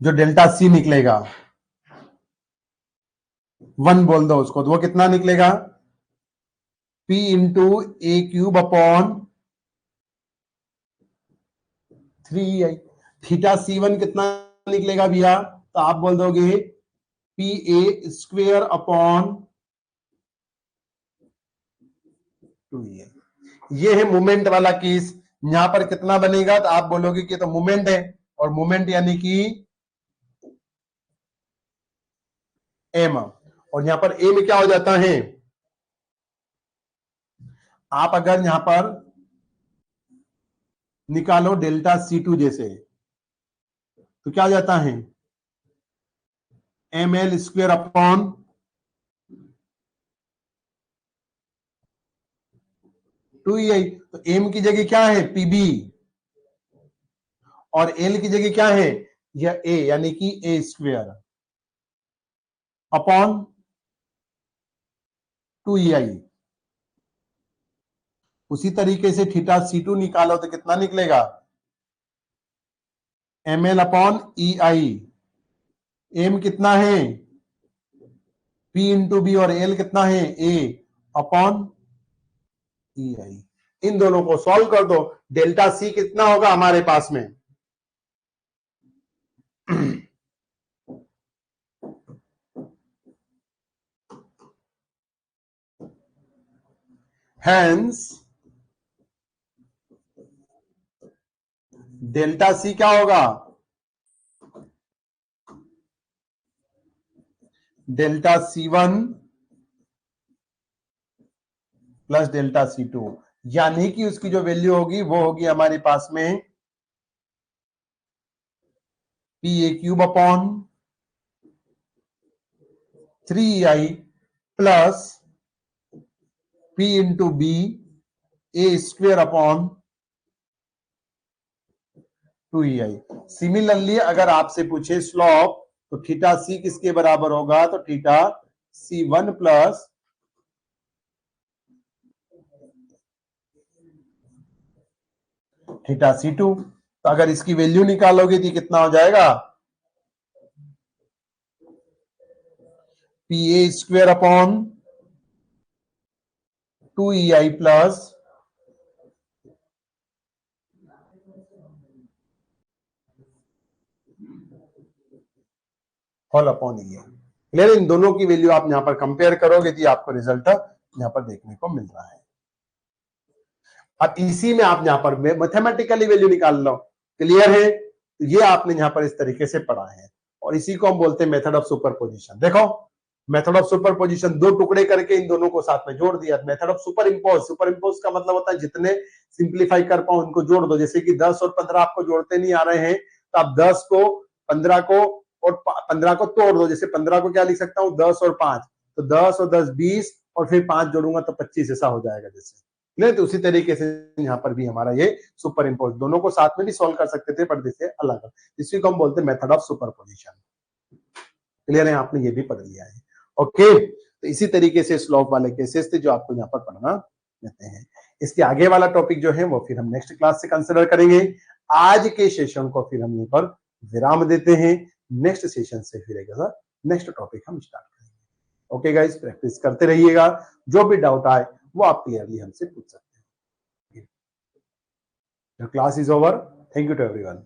Speaker 1: जो डेल्टा सी निकलेगा 1 बोल दो उसको, तो वो कितना निकलेगा P इंटू ए क्यूब अपॉन 3 थीटा C1 कितना निकलेगा भैया, तो आप बोल दोगे P A square upon 2E। ये है मोमेंट वाला केस। यहां पर कितना बनेगा, तो आप बोलोगे कि तो मोमेंट है, और मोमेंट यानी कि एम, और यहां पर ए में क्या हो जाता है, आप अगर यहां पर निकालो डेल्टा C2 जैसे, तो क्या हो जाता है M L square upon 2E। तो एम की जगह क्या है पीबी, और एल की जगह क्या है यह ए, यानी कि ए स्क्वेयर अपॉन 2EI। उसी तरीके से थीटा C2 निकालो तो कितना निकलेगा एम एल अपॉन ई आई। एम कितना है पी इंटू बी, और एल कितना है ए अपॉन ई आई। इन दोनों को सॉल्व कर दो, डेल्टा सी कितना होगा हमारे पास में हैंस डेल्टा सी क्या होगा, delta C1 plus delta C2, यानी कि उसकी जो वैल्यू होगी वो होगी हमारे पास में P A cube upon 3EI plus P into B A square upon 2EI। Similarly अगर आपसे पूछे स्लोप, तो थीटा सी किसके बराबर होगा, तो theta C1 plus theta C2। तो अगर इसकी वैल्यू निकालोगे तो कितना हो जाएगा P A square upon 2EI plus whole upon E. Clear, इन दोनों की वैल्यू आप यहां पर कंपेयर करोगे तो आपको रिजल्ट यहां पर देखने को मिल रहा है। अब इसी में आप यहां पर मैथमेटिकली वैल्यू निकाल लो। क्लियर है, तो ये आपने यहां पर इस तरीके से पढ़ा है, और इसी को हम बोलते हैं मेथड ऑफ सुपरपोजिशन। देखो मेथड ऑफ सुपरपोजिशन, दो टुकड़े करके इन दोनों को साथ में जोड़ दिया। Method of super impose, super impose का मतलब होता है जितने सिंप्लीफाई कर पाओ उनको जोड़ दो। जैसे कि 10 और 15 आपको जोड़ते नहीं आ रहे हैं, तो आप 10 को 15 को और 15 को तोड़ दो। जैसे 15 को क्या लिख सकता हूं 10 और 5, तो 10 और 10 20, और फिर 5 जोड़ूंगा तो 25 ऐसा हो जाएगा जैसे। नहीं, तो उसी तरीके से यहाँ पर भी हमारा ये सुपर इंपोज, दोनों को साथ में भी सॉल्व कर सकते थे पर जैसे अलग, इसी को हम बोलते हैं मेथड ऑफ सुपरपोजिशन। क्लियर है, आपने ये भी पढ़ लिया है। ओके, तो इसी तरीके से स्लोप वाले केसेस थे जो आपको यहाँ पर पढ़ना रहते हैं। इसके आगे वाला टॉपिक जो है वो फिर हम नेक्स्ट क्लास से कंसिडर करेंगे। आज के सेशन को फिर हम यहीं पर विराम देते हैं। नेक्स्ट सेशन से फिर एक नेक्स्ट टॉपिक हम स्टार्ट करेंगे। ओके गाइस, प्रैक्टिस करते रहिएगा, जो भी डाउट आए वो आप क्लियरली हमसे पूछ सकते हैं। The class is over. Thank you to everyone.